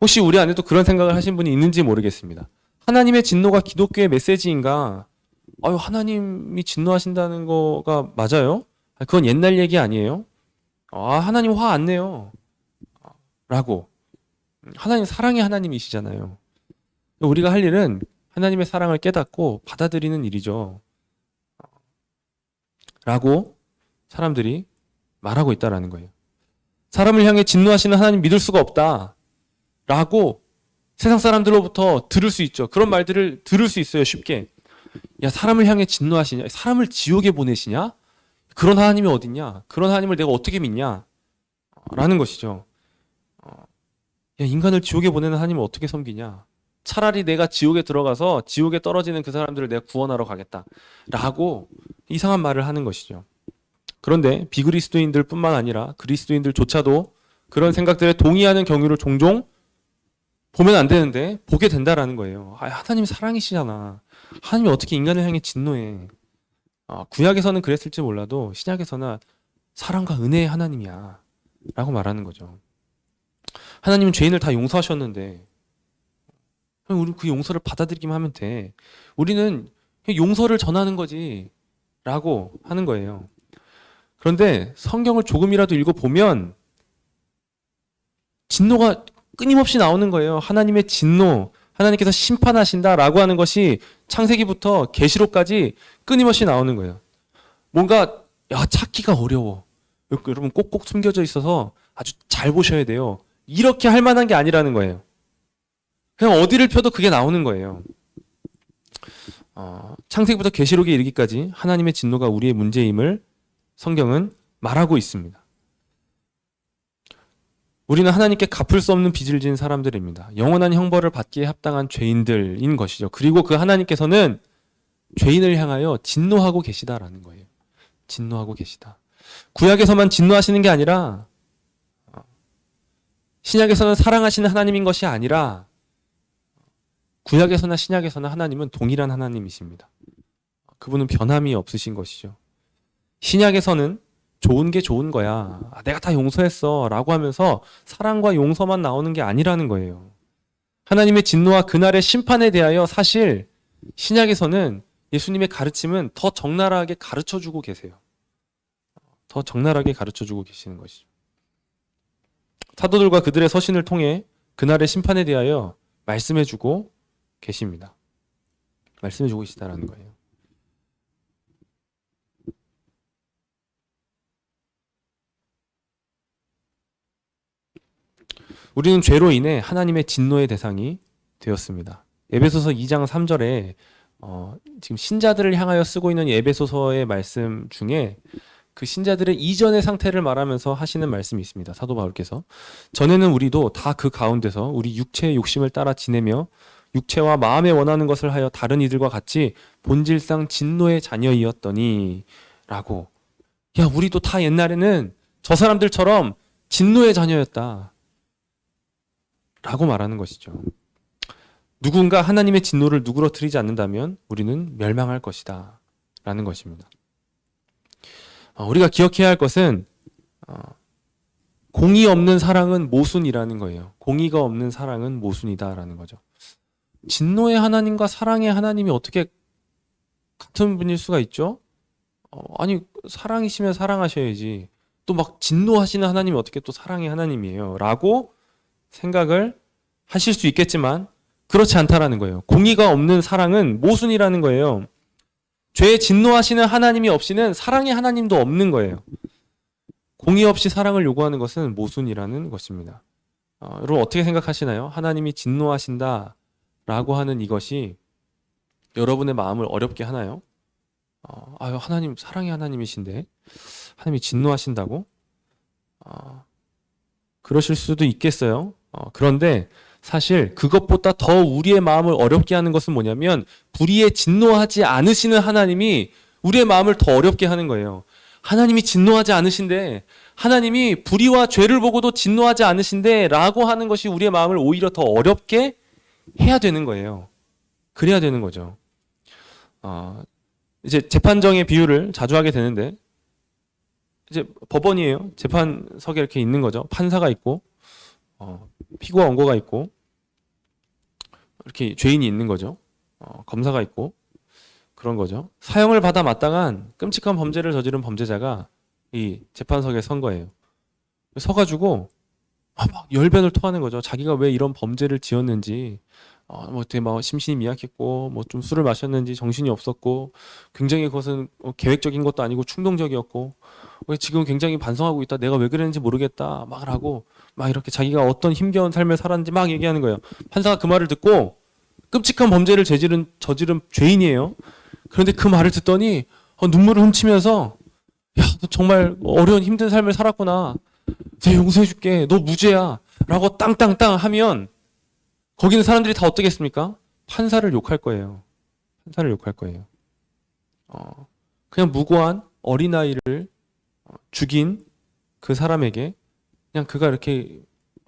혹시 우리 안에도 그런 생각을 하신 분이 있는지 모르겠습니다. 하나님의 진노가 기독교의 메시지인가? 하나님이 진노하신다는 거가 맞아요? 그건 옛날 얘기 아니에요? 하나님 화 안 내요. 라고. 하나님 사랑의 하나님이시잖아요. 우리가 할 일은 하나님의 사랑을 깨닫고 받아들이는 일이죠. 라고 사람들이 말하고 있다라는 거예요. 사람을 향해 진노하시는 하나님 믿을 수가 없다. 라고 세상 사람들로부터 들을 수 있죠. 그런 말들을 들을 수 있어요. 쉽게. 야, 사람을 향해 진노하시냐? 사람을 지옥에 보내시냐? 그런 하나님이 어딨냐? 그런 하나님을 내가 어떻게 믿냐? 라는 것이죠. 야, 인간을 지옥에 보내는 하나님을 어떻게 섬기냐? 차라리 내가 지옥에 들어가서 지옥에 떨어지는 그 사람들을 내가 구원하러 가겠다. 라고 이상한 말을 하는 것이죠. 그런데 비그리스도인들 뿐만 아니라 그리스도인들조차도 그런 생각들에 동의하는 경우를 종종 보면 안 되는데 보게 된다라는 거예요. 아, 하나님 사랑이시잖아. 하나님이 어떻게 인간을 향해 진노해. 구약에서는 그랬을지 몰라도 신약에서는 사랑과 은혜의 하나님이야 라고 말하는 거죠. 하나님은 죄인을 다 용서하셨는데 우리 그 용서를 받아들이기만 하면 돼. 우리는 용서를 전하는 거지 라고 하는 거예요. 그런데 성경을 조금이라도 읽어보면 진노가 끊임없이 나오는 거예요. 하나님의 진노, 하나님께서 심판하신다라고 하는 것이 창세기부터 계시록까지 끊임없이 나오는 거예요. 뭔가 찾기가 어려워. 여러분 꼭꼭 숨겨져 있어서 아주 잘 보셔야 돼요. 이렇게 할 만한 게 아니라는 거예요. 그냥 어디를 펴도 그게 나오는 거예요. 창세기부터 계시록에 이르기까지 하나님의 진노가 우리의 문제임을 성경은 말하고 있습니다. 우리는 하나님께 갚을 수 없는 빚을 지은 사람들입니다. 영원한 형벌을 받기에 합당한 죄인들인 것이죠. 그리고 그 하나님께서는 죄인을 향하여 진노하고 계시다라는 거예요. 진노하고 계시다. 구약에서만 진노하시는 게 아니라 신약에서는 사랑하시는 하나님인 것이 아니라 구약에서나 신약에서나 하나님은 동일한 하나님이십니다. 그분은 변함이 없으신 것이죠. 신약에서는 좋은 게 좋은 거야. 내가 다 용서했어 라고 하면서 사랑과 용서만 나오는 게 아니라는 거예요. 하나님의 진노와 그날의 심판에 대하여 사실 신약에서는 예수님의 가르침은 더 적나라하게 가르쳐주고 계세요. 더 적나라하게 가르쳐주고 계시는 것이죠. 사도들과 그들의 서신을 통해 그날의 심판에 대하여 말씀해주고 계십니다. 말씀해주고 계시다라는 거예요. 우리는 죄로 인해 하나님의 진노의 대상이 되었습니다. 에베소서 2장 3절에 지금 신자들을 향하여 쓰고 있는 에베소서의 말씀 중에 그 신자들의 이전의 상태를 말하면서 하시는 말씀이 있습니다. 사도 바울께서 전에는 우리도 다 그 가운데서 우리 육체의 욕심을 따라 지내며 육체와 마음에 원하는 것을 하여 다른 이들과 같이 본질상 진노의 자녀이었더니 라고. 야, 우리도 다 옛날에는 저 사람들처럼 진노의 자녀였다 라고 말하는 것이죠. 누군가 하나님의 진노를 누그러뜨리지 않는다면 우리는 멸망할 것이다 라는 것입니다. 우리가 기억해야 할 것은 공의 없는 사랑은 모순이라는 거예요. 공의가 없는 사랑은 모순이다라는 거죠. 진노의 하나님과 사랑의 하나님이 어떻게 같은 분일 수가 있죠? 아니, 사랑이시면 사랑하셔야지. 또 막 진노하시는 하나님이 어떻게 또 사랑의 하나님이에요? 라고 생각을 하실 수 있겠지만 그렇지 않다라는 거예요. 공의가 없는 사랑은 모순이라는 거예요. 죄에 진노하시는 하나님이 없이는 사랑의 하나님도 없는 거예요. 공의 없이 사랑을 요구하는 것은 모순이라는 것입니다. 여러분 어떻게 생각하시나요? 하나님이 진노하신다라고 하는 이것이 여러분의 마음을 어렵게 하나요? 하나님 사랑의 하나님이신데 하나님이 진노하신다고? 그러실 수도 있겠어요. 그런데 사실 그것보다 더 우리의 마음을 어렵게 하는 것은 뭐냐면 불의에 진노하지 않으시는 하나님이 우리의 마음을 더 어렵게 하는 거예요. 하나님이 진노하지 않으신데, 하나님이 불의와 죄를 보고도 진노하지 않으신데 라고 하는 것이 우리의 마음을 오히려 더 어렵게 해야 되는 거예요. 그래야 되는 거죠. 이제 재판정의 비유를 자주 하게 되는데, 이제 법원이에요. 재판석에 이렇게 있는 거죠. 판사가 있고 피고와 원고가 있고 이렇게 죄인이 있는 거죠. 검사가 있고 그런 거죠. 사형을 받아 마땅한 끔찍한 범죄를 저지른 범죄자가 이 재판석에 선 거예요. 서가지고 막 열변을 토하는 거죠. 자기가 왜 이런 범죄를 지었는지, 뭐 되게 막 심신이 미약했고, 뭐 좀 술을 마셨는지 정신이 없었고, 굉장히 그것은 계획적인 것도 아니고 충동적이었고, 지금 굉장히 반성하고 있다. 내가 왜 그랬는지 모르겠다. 막 하고, 막 이렇게 자기가 어떤 힘겨운 삶을 살았는지 막 얘기하는 거예요. 판사가 그 말을 듣고 끔찍한 범죄를 저지른 죄인이에요. 그런데 그 말을 듣더니 눈물을 훔치면서 야, 너 정말 어려운 힘든 삶을 살았구나. 내가 용서해줄게. 너 무죄야. 라고 땅땅땅 하면 거기는 사람들이 다 어떻겠습니까? 판사를 욕할 거예요. 판사를 욕할 거예요. 그냥 무고한 어린아이를 죽인 그 사람에게 그냥 그가 이렇게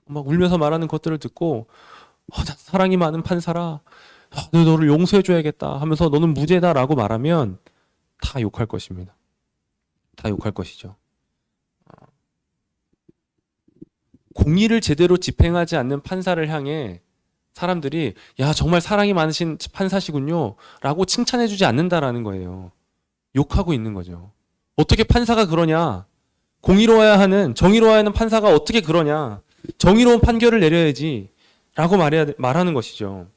막 울면서 말하는 것들을 듣고 난 사랑이 많은 판사라. 너를 용서해줘야겠다 하면서 너는 무죄다라고 말하면 다 욕할 것입니다. 다 욕할 것이죠. 공의를 제대로 집행하지 않는 판사를 향해 사람들이 야 정말 사랑이 많으신 판사시군요 라고 칭찬해주지 않는다라는 거예요. 욕하고 있는 거죠. 어떻게 판사가 그러냐. 공의로워야 하는 정의로워야 하는 판사가 어떻게 그러냐. 정의로운 판결을 내려야지 라고 말하는 것이죠.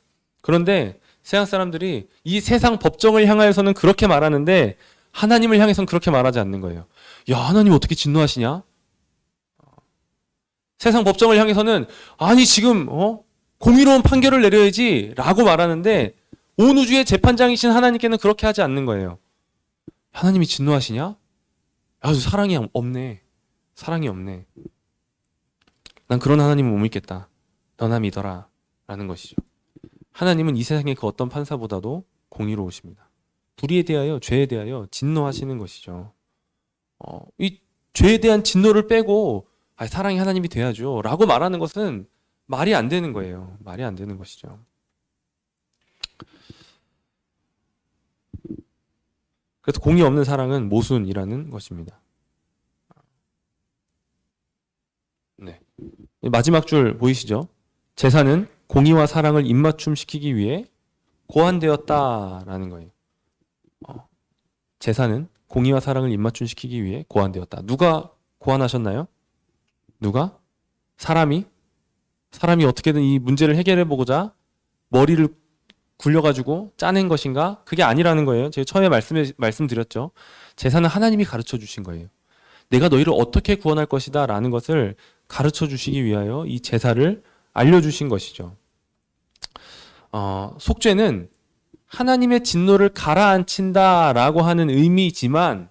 그런데 세상 사람들이 이 세상 법정을 향하여서는 그렇게 말하는데 하나님을 향해서는 그렇게 말하지 않는 거예요. 야 하나님 어떻게 진노하시냐. 세상 법정을 향해서는 아니 지금 공의로운 판결을 내려야지 라고 말하는데 온 우주의 재판장이신 하나님께는 그렇게 하지 않는 거예요. 하나님이 진노하시냐? 야, 사랑이 없네. 사랑이 없네. 난 그런 하나님은 못 믿겠다. 너나 믿어라 라는 것이죠. 하나님은 이 세상의 그 어떤 판사보다도 공의로우십니다. 불의에 대하여 죄에 대하여 진노하시는 것이죠. 이 죄에 대한 진노를 빼고 사랑이 하나님이 돼야죠 라고 말하는 것은 말이 안 되는 거예요. 말이 안 되는 것이죠. 그래서 공의 없는 사랑은 모순이라는 것입니다. 네. 마지막 줄 보이시죠? 제사는 공의와 사랑을 입맞춤시키기 위해 고안되었다라는 거예요. 제사는 공의와 사랑을 입맞춤시키기 위해 고안되었다. 누가 고안하셨나요? 누가? 사람이 어떻게든 이 문제를 해결해 보고자 머리를 굴려가지고 짜낸 것인가? 그게 아니라는 거예요. 제가 처음에 말씀드렸죠. 제사는 하나님이 가르쳐 주신 거예요. 내가 너희를 어떻게 구원할 것이다 라는 것을 가르쳐 주시기 위하여 이 제사를 알려주신 것이죠. 속죄는 하나님의 진노를 가라앉힌다 라고 하는 의미이지만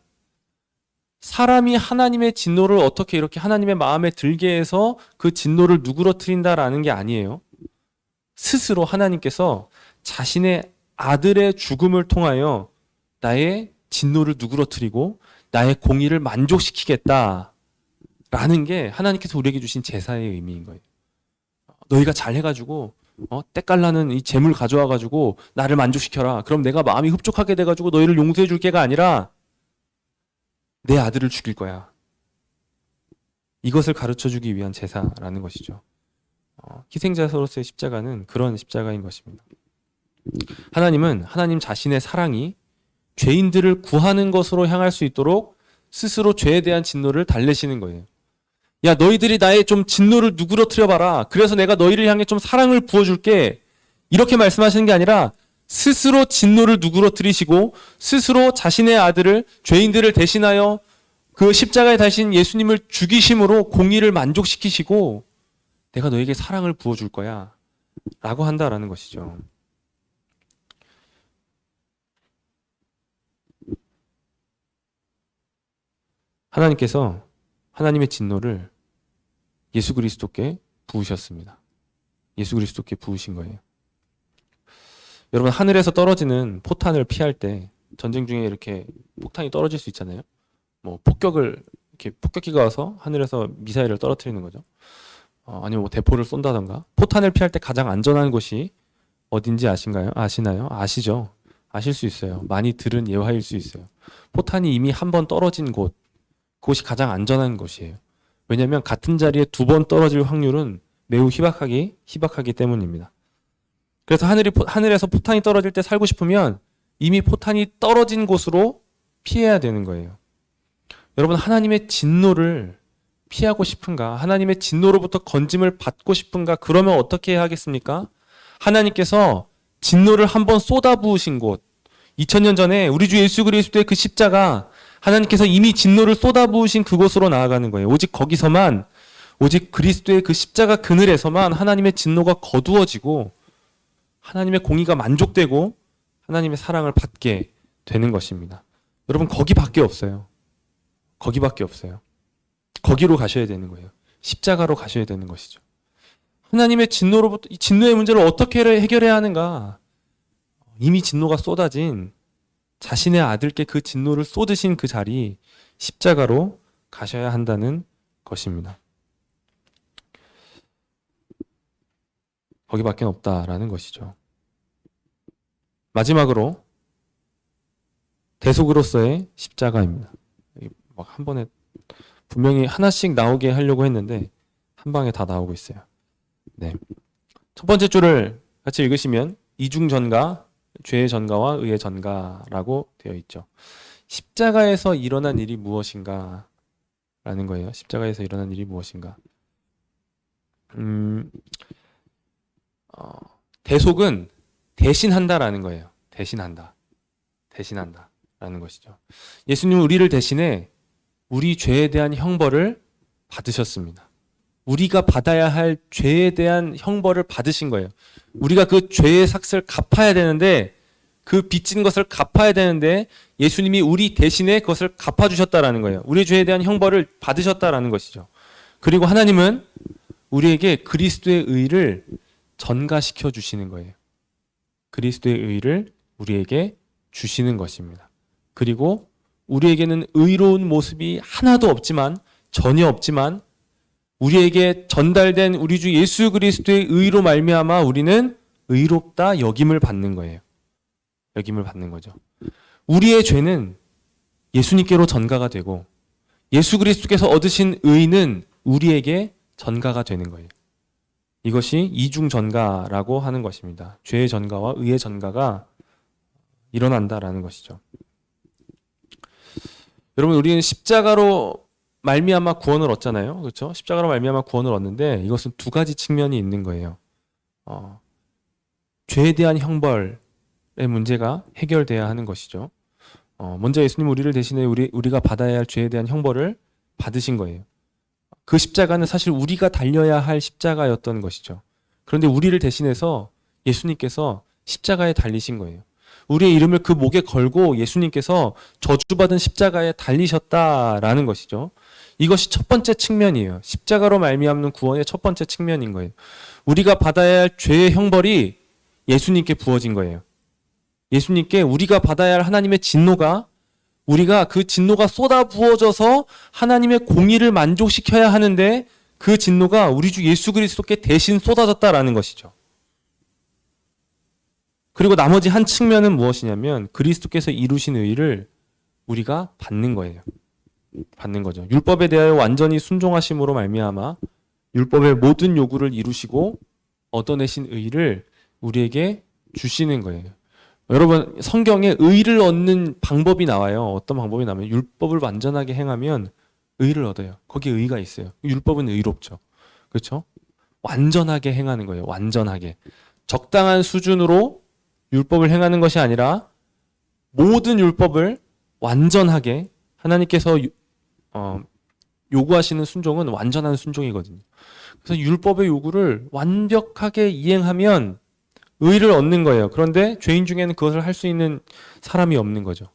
사람이 하나님의 진노를 어떻게 이렇게 하나님의 마음에 들게 해서 그 진노를 누그러뜨린다라는 게 아니에요. 스스로 하나님께서 자신의 아들의 죽음을 통하여 나의 진노를 누그러뜨리고 나의 공의를 만족시키겠다라는 게 하나님께서 우리에게 주신 제사의 의미인 거예요. 너희가 잘해가지고 때깔나는 이 재물 가져와가지고 나를 만족시켜라. 그럼 내가 마음이 흡족하게 돼가지고 너희를 용서해 줄 게가 아니라 내 아들을 죽일 거야. 이것을 가르쳐주기 위한 제사라는 것이죠. 희생자로서의 십자가는 그런 십자가인 것입니다. 하나님은 하나님 자신의 사랑이 죄인들을 구하는 것으로 향할 수 있도록 스스로 죄에 대한 진노를 달래시는 거예요. 야 너희들이 나의 좀 진노를 누그러뜨려 봐라. 그래서 내가 너희를 향해 좀 사랑을 부어줄게. 이렇게 말씀하시는 게 아니라 스스로 진노를 누그러뜨리시고 스스로 자신의 아들을 죄인들을 대신하여 그 십자가에 달신 예수님을 죽이심으로 공의를 만족시키시고 내가 너에게 사랑을 부어줄 거야 라고 한다라는 것이죠. 하나님께서 하나님의 진노를 예수 그리스도께 부으셨습니다. 예수 그리스도께 부으신 거예요. 여러분 하늘에서 떨어지는 포탄을 피할 때 전쟁 중에 이렇게 폭탄이 떨어질 수 있잖아요. 뭐 폭격기가 와서 하늘에서 미사일을 떨어뜨리는 거죠. 아니면 뭐 대포를 쏜다던가. 포탄을 피할 때 가장 안전한 곳이 어딘지 아시나요? 아시죠? 아실 수 있어요. 많이 들은 예화일 수 있어요. 포탄이 이미 한 번 떨어진 곳, 그곳이 가장 안전한 곳이에요. 왜냐하면 같은 자리에 2번 떨어질 확률은 매우 희박하기 때문입니다. 그래서 하늘에서 포탄이 떨어질 때 살고 싶으면 이미 포탄이 떨어진 곳으로 피해야 되는 거예요. 여러분 하나님의 진노를 피하고 싶은가? 하나님의 진노로부터 건짐을 받고 싶은가? 그러면 어떻게 해야 하겠습니까? 하나님께서 진노를 한번 쏟아부으신 곳, 2000년 전에 우리 주 예수 그리스도의 그 십자가, 하나님께서 이미 진노를 쏟아부으신 그곳으로 나아가는 거예요. 오직 거기서만, 오직 그리스도의 그 십자가 그늘에서만 하나님의 진노가 거두어지고 하나님의 공의가 만족되고 하나님의 사랑을 받게 되는 것입니다. 여러분 거기밖에 없어요. 거기밖에 없어요. 거기로 가셔야 되는 거예요. 십자가로 가셔야 되는 것이죠. 하나님의 진노로부터 이 진노의 문제를 어떻게 해결해야 하는가? 이미 진노가 쏟아진 자신의 아들께 그 진노를 쏟으신 그 자리 십자가로 가셔야 한다는 것입니다. 거기밖에 없다라는 것이죠. 마지막으로 대속으로서의 십자가입니다. 막 한 번에 분명히 하나씩 나오게 하려고 했는데 한 방에 다 나오고 있어요. 네. 첫 번째 줄을 같이 읽으시면 이중전가, 죄의 전가와 의의 전가라고 되어 있죠. 십자가에서 일어난 일이 무엇인가? 라는 거예요. 십자가에서 일어난 일이 무엇인가? 대속은 대신한다라는 거예요. 대신한다. 라는 것이죠. 예수님은 우리를 대신해 우리 죄에 대한 형벌을 받으셨습니다. 우리가 받아야 할 죄에 대한 형벌을 받으신 거예요. 우리가 그 죄의 삭을 갚아야 되는데 그 빚진 것을 갚아야 되는데 예수님이 우리 대신에 그것을 갚아주셨다라는 거예요. 우리 죄에 대한 형벌을 받으셨다라는 것이죠. 그리고 하나님은 우리에게 그리스도의 의를 전가시켜 주시는 거예요. 그리스도의 의를 우리에게 주시는 것입니다. 그리고 우리에게는 의로운 모습이 하나도 없지만 전혀 없지만 우리에게 전달된 우리 주 예수 그리스도의 의로 말미암아 우리는 의롭다 여김을 받는 거예요. 여김을 받는 거죠. 우리의 죄는 예수님께로 전가가 되고 예수 그리스도께서 얻으신 의는 우리에게 전가가 되는 거예요. 이것이 이중 전가라고 하는 것입니다. 죄의 전가와 의의 전가가 일어난다라는 것이죠. 여러분 우리는 십자가로 말미암아 구원을 얻잖아요. 그렇죠? 십자가로 말미암아 구원을 얻는데 이것은 두 가지 측면이 있는 거예요. 죄에 대한 형벌의 문제가 해결돼야 하는 것이죠. 먼저 예수님 우리를 대신해 우리가 받아야 할 죄에 대한 형벌을 받으신 거예요. 그 십자가는 사실 우리가 달려야 할 십자가였던 것이죠. 그런데 우리를 대신해서 예수님께서 십자가에 달리신 거예요. 우리의 이름을 그 목에 걸고 예수님께서 저주받은 십자가에 달리셨다라는 것이죠. 이것이 첫 번째 측면이에요. 십자가로 말미암는 구원의 첫 번째 측면인 거예요. 우리가 받아야 할 죄의 형벌이 예수님께 부어진 거예요. 예수님께 우리가 받아야 할 하나님의 진노가 우리가 그 진노가 쏟아 부어져서 하나님의 공의를 만족시켜야 하는데 그 진노가 우리 주 예수 그리스도께 대신 쏟아졌다라는 것이죠. 그리고 나머지 한 측면은 무엇이냐면 그리스도께서 이루신 의를 우리가 받는 거예요. 받는 거죠. 율법에 대하여 완전히 순종하심으로 말미암아 율법의 모든 요구를 이루시고 얻어내신 의를 우리에게 주시는 거예요. 여러분 성경에 의를 얻는 방법이 나와요. 어떤 방법이 나오면 율법을 완전하게 행하면 의를 얻어요. 거기에 의가 있어요. 율법은 의롭죠. 그렇죠? 완전하게 행하는 거예요. 완전하게. 적당한 수준으로 율법을 행하는 것이 아니라 모든 율법을 완전하게 하나님께서 요구하시는 순종은 완전한 순종이거든요. 그래서 율법의 요구를 완벽하게 이행하면 의를 얻는 거예요. 그런데 죄인 중에는 그것을 할 수 있는 사람이 없는 거죠.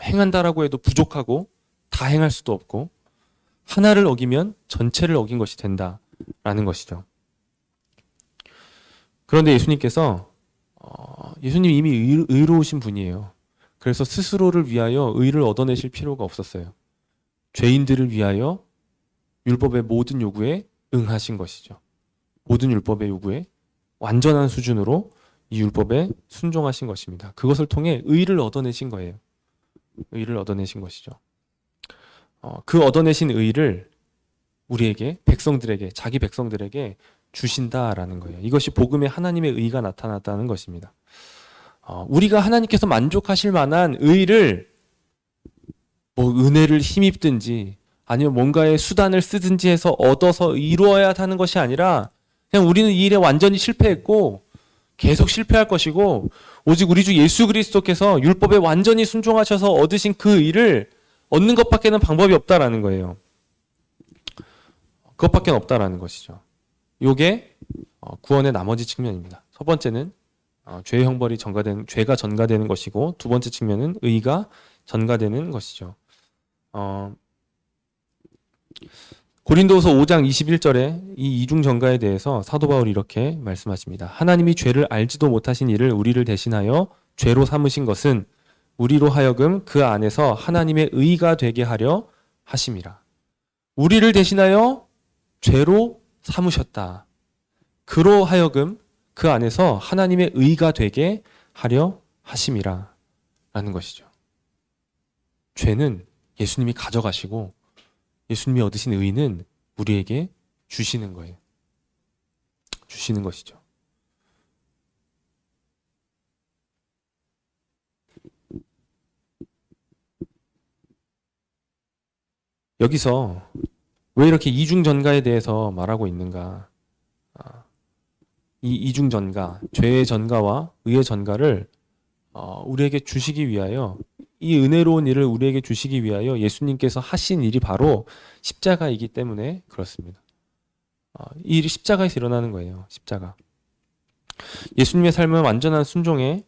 행한다라고 해도 부족하고 다 행할 수도 없고 하나를 어기면 전체를 어긴 것이 된다라는 것이죠. 그런데 예수님께서 예수님 이미 의로우신 분이에요. 그래서 스스로를 위하여 의를 얻어내실 필요가 없었어요. 죄인들을 위하여 율법의 모든 요구에 응하신 것이죠. 모든 율법의 요구에 완전한 수준으로 이 율법에 순종하신 것입니다. 그것을 통해 의를 얻어내신 거예요. 의를 얻어내신 것이죠. 그 얻어내신 의를 우리에게 백성들에게 자기 백성들에게 주신다라는 거예요. 이것이 복음의 하나님의 의가 나타났다는 것입니다. 우리가 하나님께서 만족하실 만한 의를 뭐 은혜를 힘입든지 아니면 뭔가의 수단을 쓰든지 해서 얻어서 이루어야 하는 것이 아니라 그냥 우리는 이 일에 완전히 실패했고 계속 실패할 것이고 오직 우리 주 예수 그리스도께서 율법에 완전히 순종하셔서 얻으신 그 의를 얻는 것밖에는 방법이 없다라는 거예요. 그것밖에 없다라는 것이죠. 요게 구원의 나머지 측면입니다. 첫 번째는 죄의 형벌이 죄가 전가되는 것이고, 두 번째 측면은 의가 전가되는 것이죠. 고린도후서 5장 21절에 이 이중 전가에 대해서 사도 바울이 이렇게 말씀하십니다. 하나님이 죄를 알지도 못하신 이를 우리를 대신하여 죄로 삼으신 것은 우리로 하여금 그 안에서 하나님의 의가 되게 하려 하심이라. 우리를 대신하여 죄로 삼으셨다. 그로 하여금 그 안에서 하나님의 의가 되게 하려 하심이라 라는 것이죠. 죄는 예수님이 가져가시고 예수님이 얻으신 의는 우리에게 주시는 거예요. 주시는 것이죠. 여기서 왜 이렇게 이중전가에 대해서 말하고 있는가? 이 이중전가, 죄의 전가와 의의 전가를 우리에게 주시기 위하여, 이 은혜로운 일을 우리에게 주시기 위하여 예수님께서 하신 일이 바로 십자가이기 때문에 그렇습니다. 이 일이 십자가에서 일어나는 거예요. 십자가. 예수님의 삶은 완전한 순종의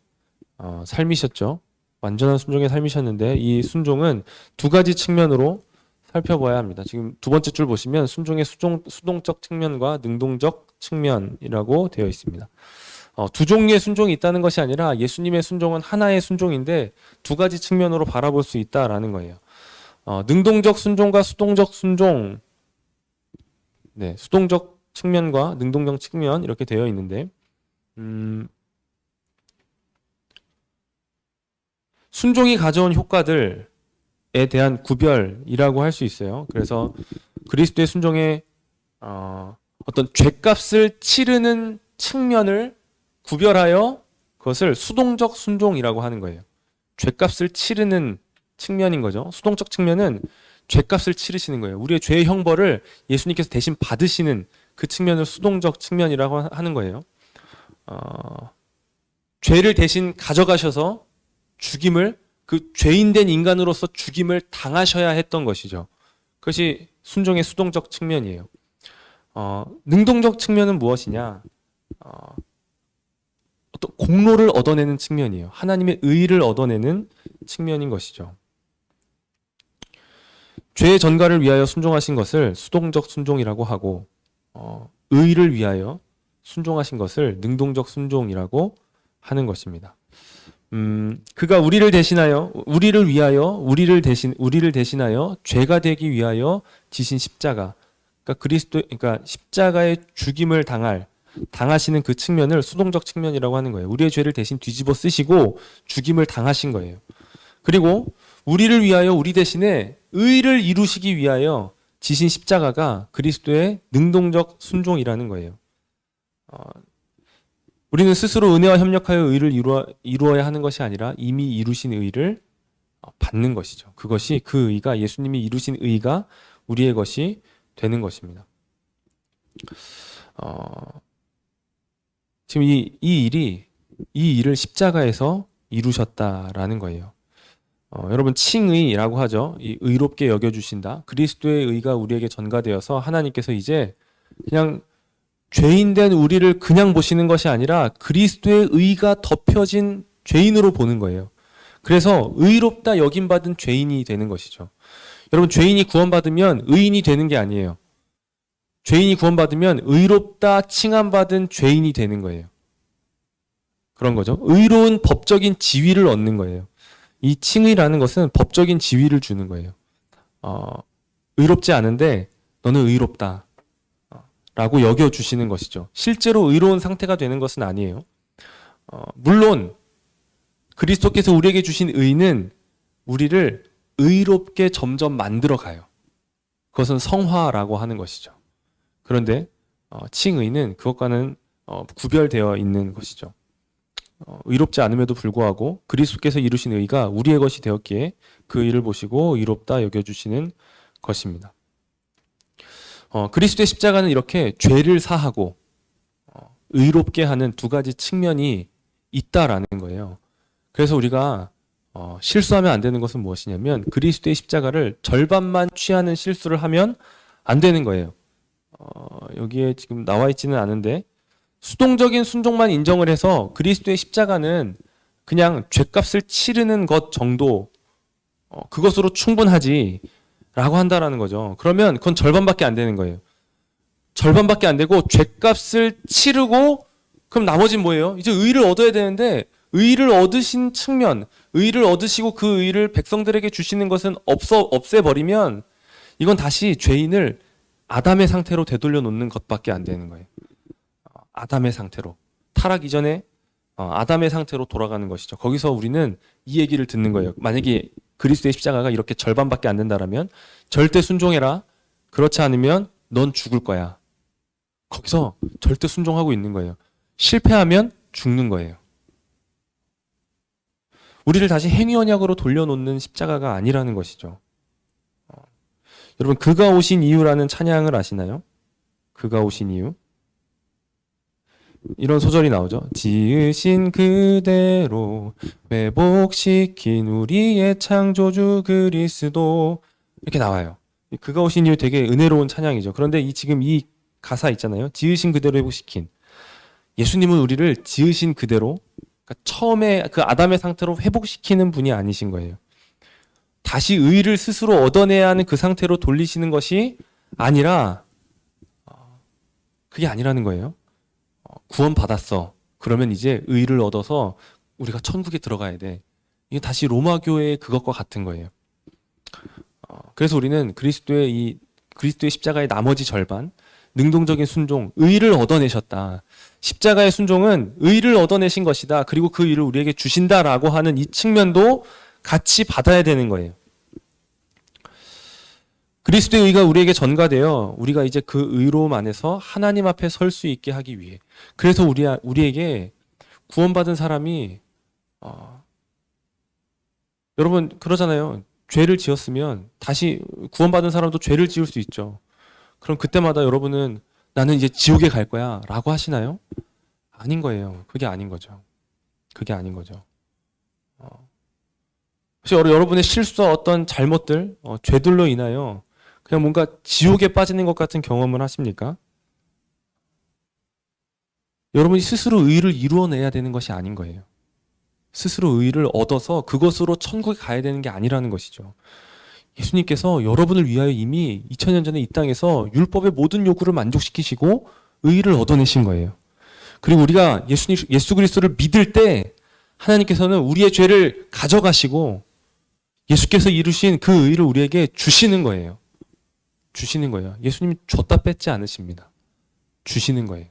삶이셨죠. 완전한 순종의 삶이셨는데 이 순종은 두 가지 측면으로 살펴봐야 합니다. 지금 두 번째 줄 보시면 순종의 수동적 측면과 능동적 측면이라고 되어 있습니다. 두 종류의 순종이 있다는 것이 아니라 예수님의 순종은 하나의 순종인데 두 가지 측면으로 바라볼 수 있다라는 거예요. 능동적 순종과 수동적 순종, 수동적 측면과 능동적 측면 이렇게 되어 있는데, 순종이 가져온 효과들에 대한 구별이라고 할 수 있어요. 그래서 그리스도의 순종의 어떤 죄값을 치르는 측면을 구별하여 그것을 수동적 순종이라고 하는 거예요. 죄값을 치르는 측면인 거죠. 수동적 측면은 죄값을 치르시는 거예요. 우리의 죄의 형벌을 예수님께서 대신 받으시는 그 측면을 수동적 측면이라고 하는 거예요. 죄를 대신 가져가셔서 죽임을, 그 죄인된 인간으로서 죽임을 당하셔야 했던 것이죠. 그것이 순종의 수동적 측면이에요. 능동적 측면은 무엇이냐? 어떤 공로를 얻어내는 측면이에요. 하나님의 의를 얻어내는 측면인 것이죠. 죄의 전가를 위하여 순종하신 것을 수동적 순종이라고 하고, 의를 위하여 순종하신 것을 능동적 순종이라고 하는 것입니다. 그가 우리를 대신하여 죄가 되기 위하여 지신 십자가, 그러니까 십자가의 죽임을 당하시는 그 측면을 수동적 측면이라고 하는 거예요. 우리의 죄를 대신 뒤집어 쓰시고 죽임을 당하신 거예요. 그리고 우리를 위하여 우리 대신에 의를 이루시기 위하여 지신 십자가가 그리스도의 능동적 순종이라는 거예요. 우리는 스스로 은혜와 협력하여 의를 이루어야 하는 것이 아니라 이미 이루신 의를 받는 것이죠. 그것이 그 의가, 예수님이 이루신 의가 우리의 것이 되는 것입니다. 지금 이 일을 십자가에서 이루셨다라는 거예요. 여러분, 칭의라고 하죠. 이 의롭게 여겨주신다. 그리스도의 의가 우리에게 전가되어서 하나님께서 이제 그냥 죄인된 우리를 그냥 보시는 것이 아니라 그리스도의 의가 덮여진 죄인으로 보는 거예요. 그래서 의롭다 여김받은 죄인이 되는 것이죠. 여러분, 죄인이 구원받으면 의인이 되는 게 아니에요. 죄인이 구원받으면 의롭다 칭함받은 죄인이 되는 거예요. 그런 거죠. 의로운 법적인 지위를 얻는 거예요. 이 칭의라는 것은 법적인 지위를 주는 거예요. 의롭지 않은데 너는 의롭다 라고 여겨주시는 것이죠. 실제로 의로운 상태가 되는 것은 아니에요. 물론 그리스도께서 우리에게 주신 의는 우리를 의롭게 점점 만들어가요. 그것은 성화라고 하는 것이죠. 그런데 칭의는 그것과는 구별되어 있는 것이죠. 의롭지 않음에도 불구하고 그리스도께서 이루신 의가 우리의 것이 되었기에 그 의를 보시고 의롭다 여겨주시는 것입니다. 그리스도의 십자가는 이렇게 죄를 사하고 의롭게 하는 두 가지 측면이 있다라는 거예요. 그래서 우리가 실수하면 안 되는 것은 무엇이냐면 그리스도의 십자가를 절반만 취하는 실수를 하면 안 되는 거예요. 여기에 지금 나와 있지는 않은데 수동적인 순종만 인정을 해서 그리스도의 십자가는 그냥 죗값을 치르는 것 정도, 그것으로 충분하지 라고 한다라는 거죠. 그러면 그건 절반밖에 안 되는 거예요. 절반밖에 안 되고 죗값을 치르고 그럼 나머지는 뭐예요? 이제 의를 얻어야 되는데 의를 얻으신 측면, 의를 얻으시고 그 의를 백성들에게 주시는 것은 없애버리면 이건 다시 죄인을 아담의 상태로 되돌려 놓는 것밖에 안 되는 거예요. 아담의 상태로. 타락 이전에 아담의 상태로 돌아가는 것이죠. 거기서 우리는 이 얘기를 듣는 거예요. 만약에 그리스도의 십자가가 이렇게 절반밖에 안 된다라면 절대 순종해라. 그렇지 않으면 넌 죽을 거야. 거기서 절대 순종하고 있는 거예요. 실패하면 죽는 거예요. 우리를 다시 행위 언약으로 돌려놓는 십자가가 아니라는 것이죠. 여러분, 그가 오신 이유라는 찬양을 아시나요? 그가 오신 이유. 이런 소절이 나오죠. 지으신 그대로 회복시킨 우리의 창조주 그리스도. 이렇게 나와요. 그가 오신 이유 되게 은혜로운 찬양이죠. 그런데 지금 이 가사 있잖아요. 지으신 그대로 회복시킨. 예수님은 우리를 지으신 그대로, 그러니까 처음에 그 아담의 상태로 회복시키는 분이 아니신 거예요. 다시 의를 스스로 얻어내야 하는 그 상태로 돌리시는 것이 아니라, 그게 아니라는 거예요. 구원 받았어. 그러면 이제 의를 얻어서 우리가 천국에 들어가야 돼. 이게 다시 로마 교회의 그것과 같은 거예요. 그래서 우리는 그리스도의 십자가의 나머지 절반, 능동적인 순종, 의를 얻어내셨다. 십자가의 순종은 의를 얻어내신 것이다. 그리고 그 의를 우리에게 주신다라고 하는 이 측면도 같이 받아야 되는 거예요. 그리스도의 의가 우리에게 전가되어 우리가 이제 그 의로움 안에서 하나님 앞에 설 수 있게 하기 위해. 그래서 우리에게 구원받은 사람이 여러분 그러잖아요. 죄를 지었으면 다시 구원받은 사람도 죄를 지을 수 있죠. 그럼 그때마다 여러분은 나는 이제 지옥에 갈 거야 라고 하시나요? 아닌 거예요. 그게 아닌 거죠. 그게 아닌 거죠. 혹시 여러분의 실수와 어떤 잘못들, 죄들로 인하여 그냥 뭔가 지옥에 빠지는 것 같은 경험을 하십니까? 여러분이 스스로 의를 이루어내야 되는 것이 아닌 거예요. 스스로 의를 얻어서 그것으로 천국에 가야 되는 게 아니라는 것이죠. 예수님께서 여러분을 위하여 이미 2000년 전에 이 땅에서 율법의 모든 요구를 만족시키시고 의를 얻어내신 거예요. 그리고 우리가 예수 그리스도를 믿을 때 하나님께서는 우리의 죄를 가져가시고 예수께서 이루신 그 의를 우리에게 주시는 거예요. 주시는 거예요. 예수님이 줬다 뺏지 않으십니다. 주시는 거예요.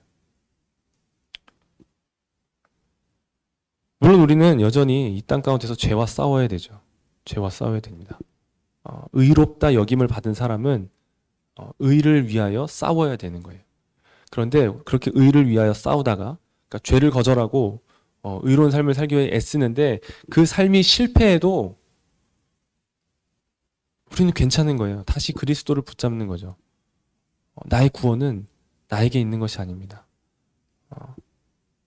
물론 우리는 여전히 이 땅 가운데서 죄와 싸워야 되죠. 죄와 싸워야 됩니다. 의롭다 여김을 받은 사람은 의를 위하여 싸워야 되는 거예요. 그런데 그렇게 의를 위하여 싸우다가 그러니까 죄를 거절하고 의로운 삶을 살기 위해 애쓰는데 그 삶이 실패해도 우리는 괜찮은 거예요. 다시 그리스도를 붙잡는 거죠. 나의 구원은 나에게 있는 것이 아닙니다.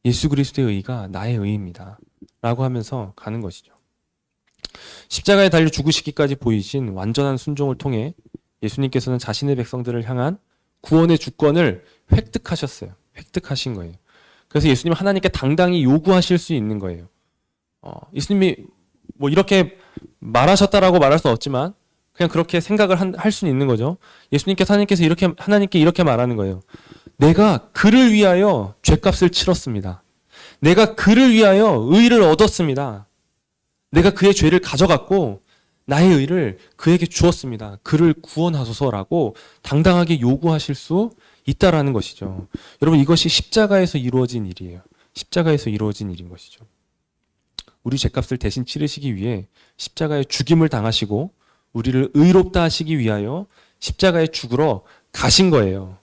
예수 그리스도의 의가 나의 의입니다. 라고 하면서 가는 것이죠. 십자가에 달려 죽으시기까지 보이신 완전한 순종을 통해 예수님께서는 자신의 백성들을 향한 구원의 주권을 획득하셨어요. 획득하신 거예요. 그래서 예수님은 하나님께 당당히 요구하실 수 있는 거예요. 예수님이 뭐 이렇게 말하셨다라고 말할 수는 없지만 그냥 그렇게 생각을 할 수는 있는 거죠. 예수님께서 하나님께 이렇게 말하는 거예요. 내가 그를 위하여 죗값을 치렀습니다. 내가 그를 위하여 의를 얻었습니다. 내가 그의 죄를 가져갔고 나의 의를 그에게 주었습니다. 그를 구원하소서라고 당당하게 요구하실 수 있다라는 것이죠. 여러분 이것이 십자가에서 이루어진 일이에요. 십자가에서 이루어진 일인 것이죠. 우리 죄값을 대신 치르시기 위해 십자가에 죽임을 당하시고 우리를 의롭다 하시기 위하여 십자가에 죽으러 가신 거예요.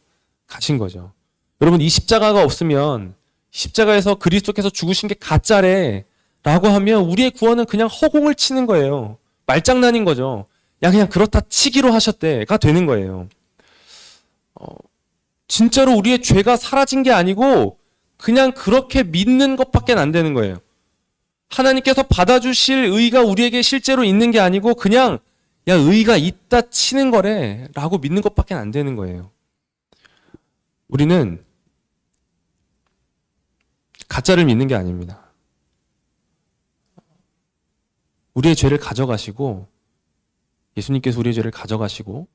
가신 거죠. 여러분 이 십자가가 없으면 십자가에서 그리스도께서 죽으신 게 가짜래 라고 하면 우리의 구원은 그냥 허공을 치는 거예요. 말장난인 거죠. 그냥 그렇다 치기로 하셨대가 되는 거예요. 진짜로 우리의 죄가 사라진 게 아니고 그냥 그렇게 믿는 것밖에 안 되는 거예요. 하나님께서 받아주실 의가 우리에게 실제로 있는 게 아니고 그냥 의가 있다 치는 거래 라고 믿는 것밖에 안 되는 거예요. 우리는 가짜를 믿는 게 아닙니다. 우리의 죄를 가져가시고 예수님께서 우리의 죄를 가져가시고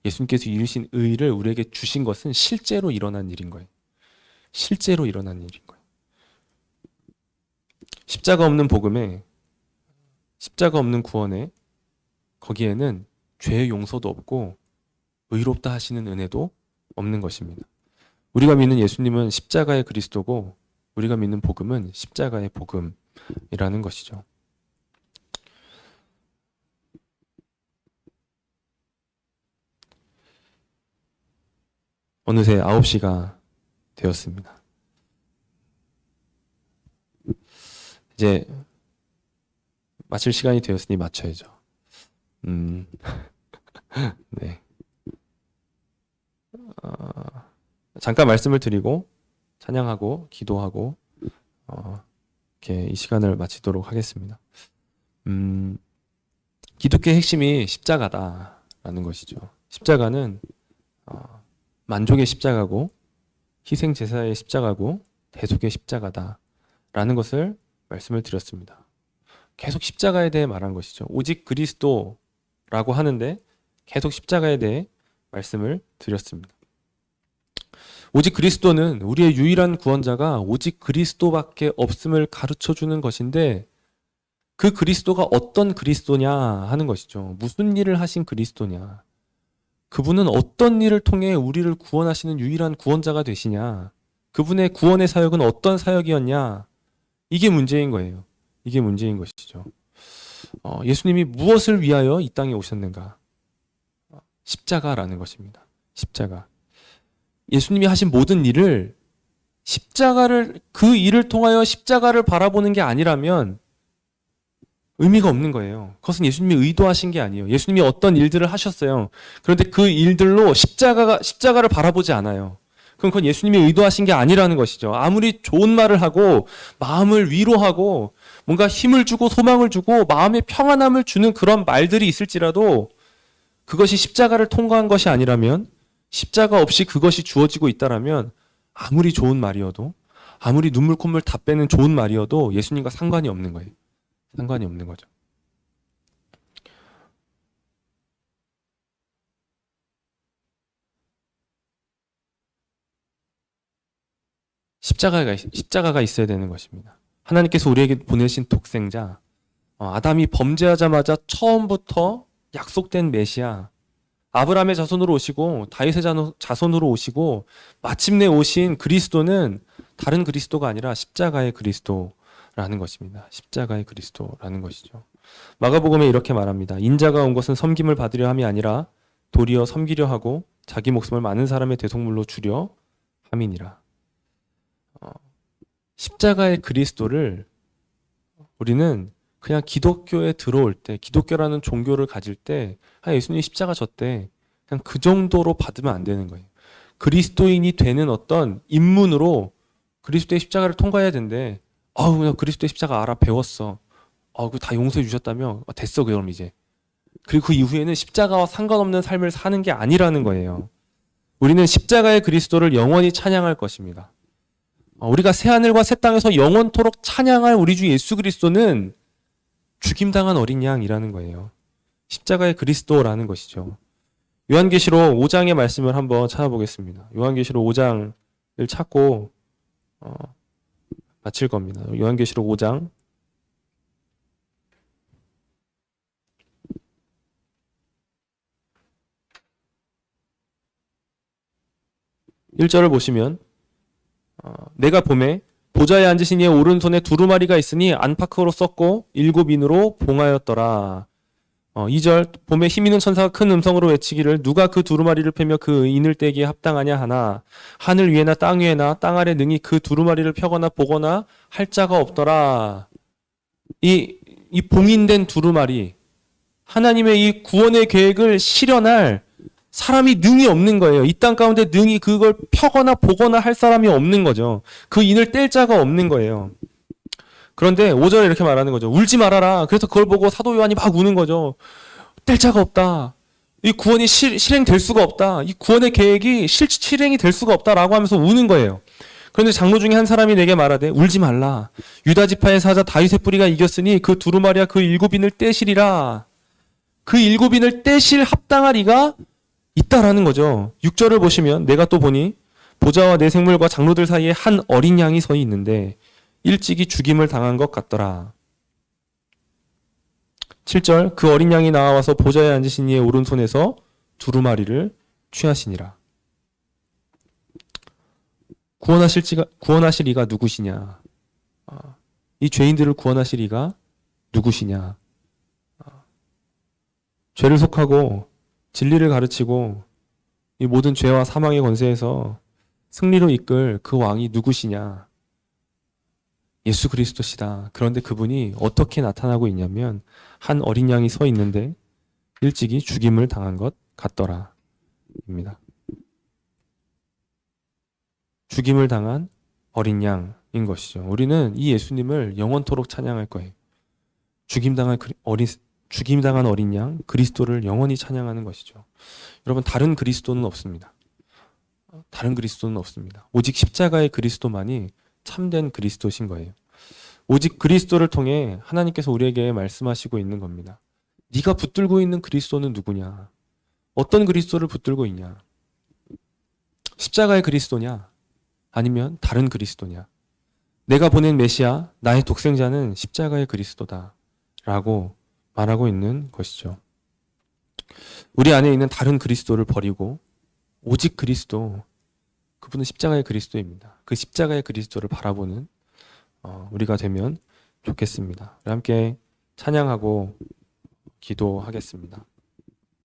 예수님께서 이루신 의를 우리에게 주신 것은 실제로 일어난 일인 거예요. 실제로 일어난 일인 거예요. 십자가 없는 복음에, 십자가 없는 구원에 거기에는 죄의 용서도 없고 의롭다 하시는 은혜도 없는 것입니다. 우리가 믿는 예수님은 십자가의 그리스도고 우리가 믿는 복음은 십자가의 복음이라는 것이죠. 어느새 9시가 되었습니다. 이제 마칠 시간이 되었으니 마쳐야죠. 네. 잠깐 말씀을 드리고 찬양하고 기도하고 이렇게 이 시간을 마치도록 하겠습니다. 기독교의 핵심이 십자가다라는 것이죠. 십자가는 만족의 십자가고 희생 제사의 십자가고 대속의 십자가다라는 것을 말씀을 드렸습니다. 계속 십자가에 대해 말한 것이죠. 오직 그리스도라고 하는데 계속 십자가에 대해 말씀을 드렸습니다. 오직 그리스도는 우리의 유일한 구원자가 오직 그리스도밖에 없음을 가르쳐주는 것인데 그 그리스도가 어떤 그리스도냐 하는 것이죠. 무슨 일을 하신 그리스도냐. 그분은 어떤 일을 통해 우리를 구원하시는 유일한 구원자가 되시냐. 그분의 구원의 사역은 어떤 사역이었냐. 이게 문제인 거예요. 이게 문제인 것이죠. 예수님이 무엇을 위하여 이 땅에 오셨는가? 십자가라는 것입니다. 십자가. 예수님이 하신 모든 일을 그 일을 통하여 십자가를 바라보는 게 아니라면 의미가 없는 거예요. 그것은 예수님이 의도하신 게 아니에요. 예수님이 어떤 일들을 하셨어요. 그런데 그 일들로 십자가를 바라보지 않아요. 그럼 그건 예수님이 의도하신 게 아니라는 것이죠. 아무리 좋은 말을 하고 마음을 위로하고 뭔가 힘을 주고 소망을 주고 마음의 평안함을 주는 그런 말들이 있을지라도 그것이 십자가를 통과한 것이 아니라면 십자가 없이 그것이 주어지고 있다라면 아무리 좋은 말이어도 아무리 눈물 콧물 다 빼는 좋은 말이어도 예수님과 상관이 없는 거예요. 상관이 없는 거죠. 십자가가 있어야 되는 것입니다. 하나님께서 우리에게 보내신 독생자, 아담이 범죄하자마자 처음부터 약속된 메시아, 아브라함의 자손으로 오시고 다윗의 자손으로 오시고 마침내 오신 그리스도는 다른 그리스도가 아니라 십자가의 그리스도라는 것입니다. 십자가의 그리스도라는 것이죠. 마가복음에 이렇게 말합니다. 인자가 온 것은 섬김을 받으려 함이 아니라 도리어 섬기려 하고 자기 목숨을 많은 사람의 대속물로 주려 함이니라. 십자가의 그리스도를 우리는 그냥 기독교에 들어올 때, 기독교라는 종교를 가질 때 예수님이 십자가 졌대. 그냥 그 정도로 받으면 안 되는 거예요. 그리스도인이 되는 어떤 입문으로 그리스도의 십자가를 통과해야 된대. 나 그리스도의 십자가 알아, 배웠어. 그거 다 용서해 주셨다며? 됐어, 그럼 이제. 그리고 그 이후에는 십자가와 상관없는 삶을 사는 게 아니라는 거예요. 우리는 십자가의 그리스도를 영원히 찬양할 것입니다. 우리가 새하늘과 새 땅에서 영원토록 찬양할 우리 주 예수 그리스도는 죽임당한 어린 양이라는 거예요. 십자가의 그리스도라는 것이죠. 요한계시록 5장의 말씀을 한번 찾아보겠습니다. 요한계시록 5장을 찾고 마칠 겁니다. 요한계시록 5장 1절을 보시면 내가 보매 보좌에 앉으신 이의 오른손에 두루마리가 있으니 안팎으로 썼고 7인으로 봉하였더라. 2절 봄에 힘있는 천사가 큰 음성으로 외치기를 누가 그 두루마리를 펴며 그 인을 떼기에 합당하냐 하나 하늘 위에나 땅 위에나 땅 아래 능히 그 두루마리를 펴거나 보거나 할 자가 없더라. 이 봉인된 두루마리, 하나님의 이 구원의 계획을 실현할 사람이 능히 없는 거예요. 이 땅 가운데 능히 그걸 펴거나 보거나 할 사람이 없는 거죠. 그 인을 뗄 자가 없는 거예요. 그런데 5절에 이렇게 말하는 거죠. 울지 말아라. 그래서 그걸 보고 사도 요한이 막 우는 거죠. 뗄 자가 없다. 이 구원이 실행될 수가 없다. 이 구원의 계획이 실행이 될 수가 없다라고 하면서 우는 거예요. 그런데 장로 중에 한 사람이 내게 말하되 울지 말라. 유다 지파의 사자 다윗의 뿌리가 이겼으니 그 두루마리와 그 일곱인을 떼시리라. 그 일곱인을 떼실 합당할 이가 있다라는 거죠. 6절을 보시면 내가 또 보니 보좌와 내 생물과 장로들 사이에 한 어린 양이 서 있는데 일찍이 죽임을 당한 것 같더라. 7절 그 어린 양이 나와서 보좌에 앉으신 이의 오른손에서 두루마리를 취하시니라. 구원하실 이가 누구시냐? 이 죄인들을 구원하실 이가 누구시냐? 죄를 속하고 진리를 가르치고 이 모든 죄와 사망의 권세에서 승리로 이끌 그 왕이 누구시냐? 예수 그리스도시다. 그런데 그분이 어떻게 나타나고 있냐면 한 어린 양이 서 있는데 일찍이 죽임을 당한 것 같더라. 입니다. 죽임을 당한 어린 양인 것이죠. 우리는 이 예수님을 영원토록 찬양할 거예요. 죽임당한 어린 양, 그리스도를 영원히 찬양하는 것이죠. 여러분, 다른 그리스도는 없습니다. 다른 그리스도는 없습니다. 오직 십자가의 그리스도만이 참된 그리스도신 거예요. 오직 그리스도를 통해 하나님께서 우리에게 말씀하시고 있는 겁니다. 네가 붙들고 있는 그리스도는 누구냐? 어떤 그리스도를 붙들고 있냐? 십자가의 그리스도냐? 아니면 다른 그리스도냐? 내가 보낸 메시아, 나의 독생자는 십자가의 그리스도다 라고 말하고 있는 것이죠. 우리 안에 있는 다른 그리스도를 버리고 오직 그리스도, 그분은 십자가의 그리스도입니다. 그 십자가의 그리스도를 바라보는 우리가 되면 좋겠습니다. 함께 찬양하고 기도하겠습니다.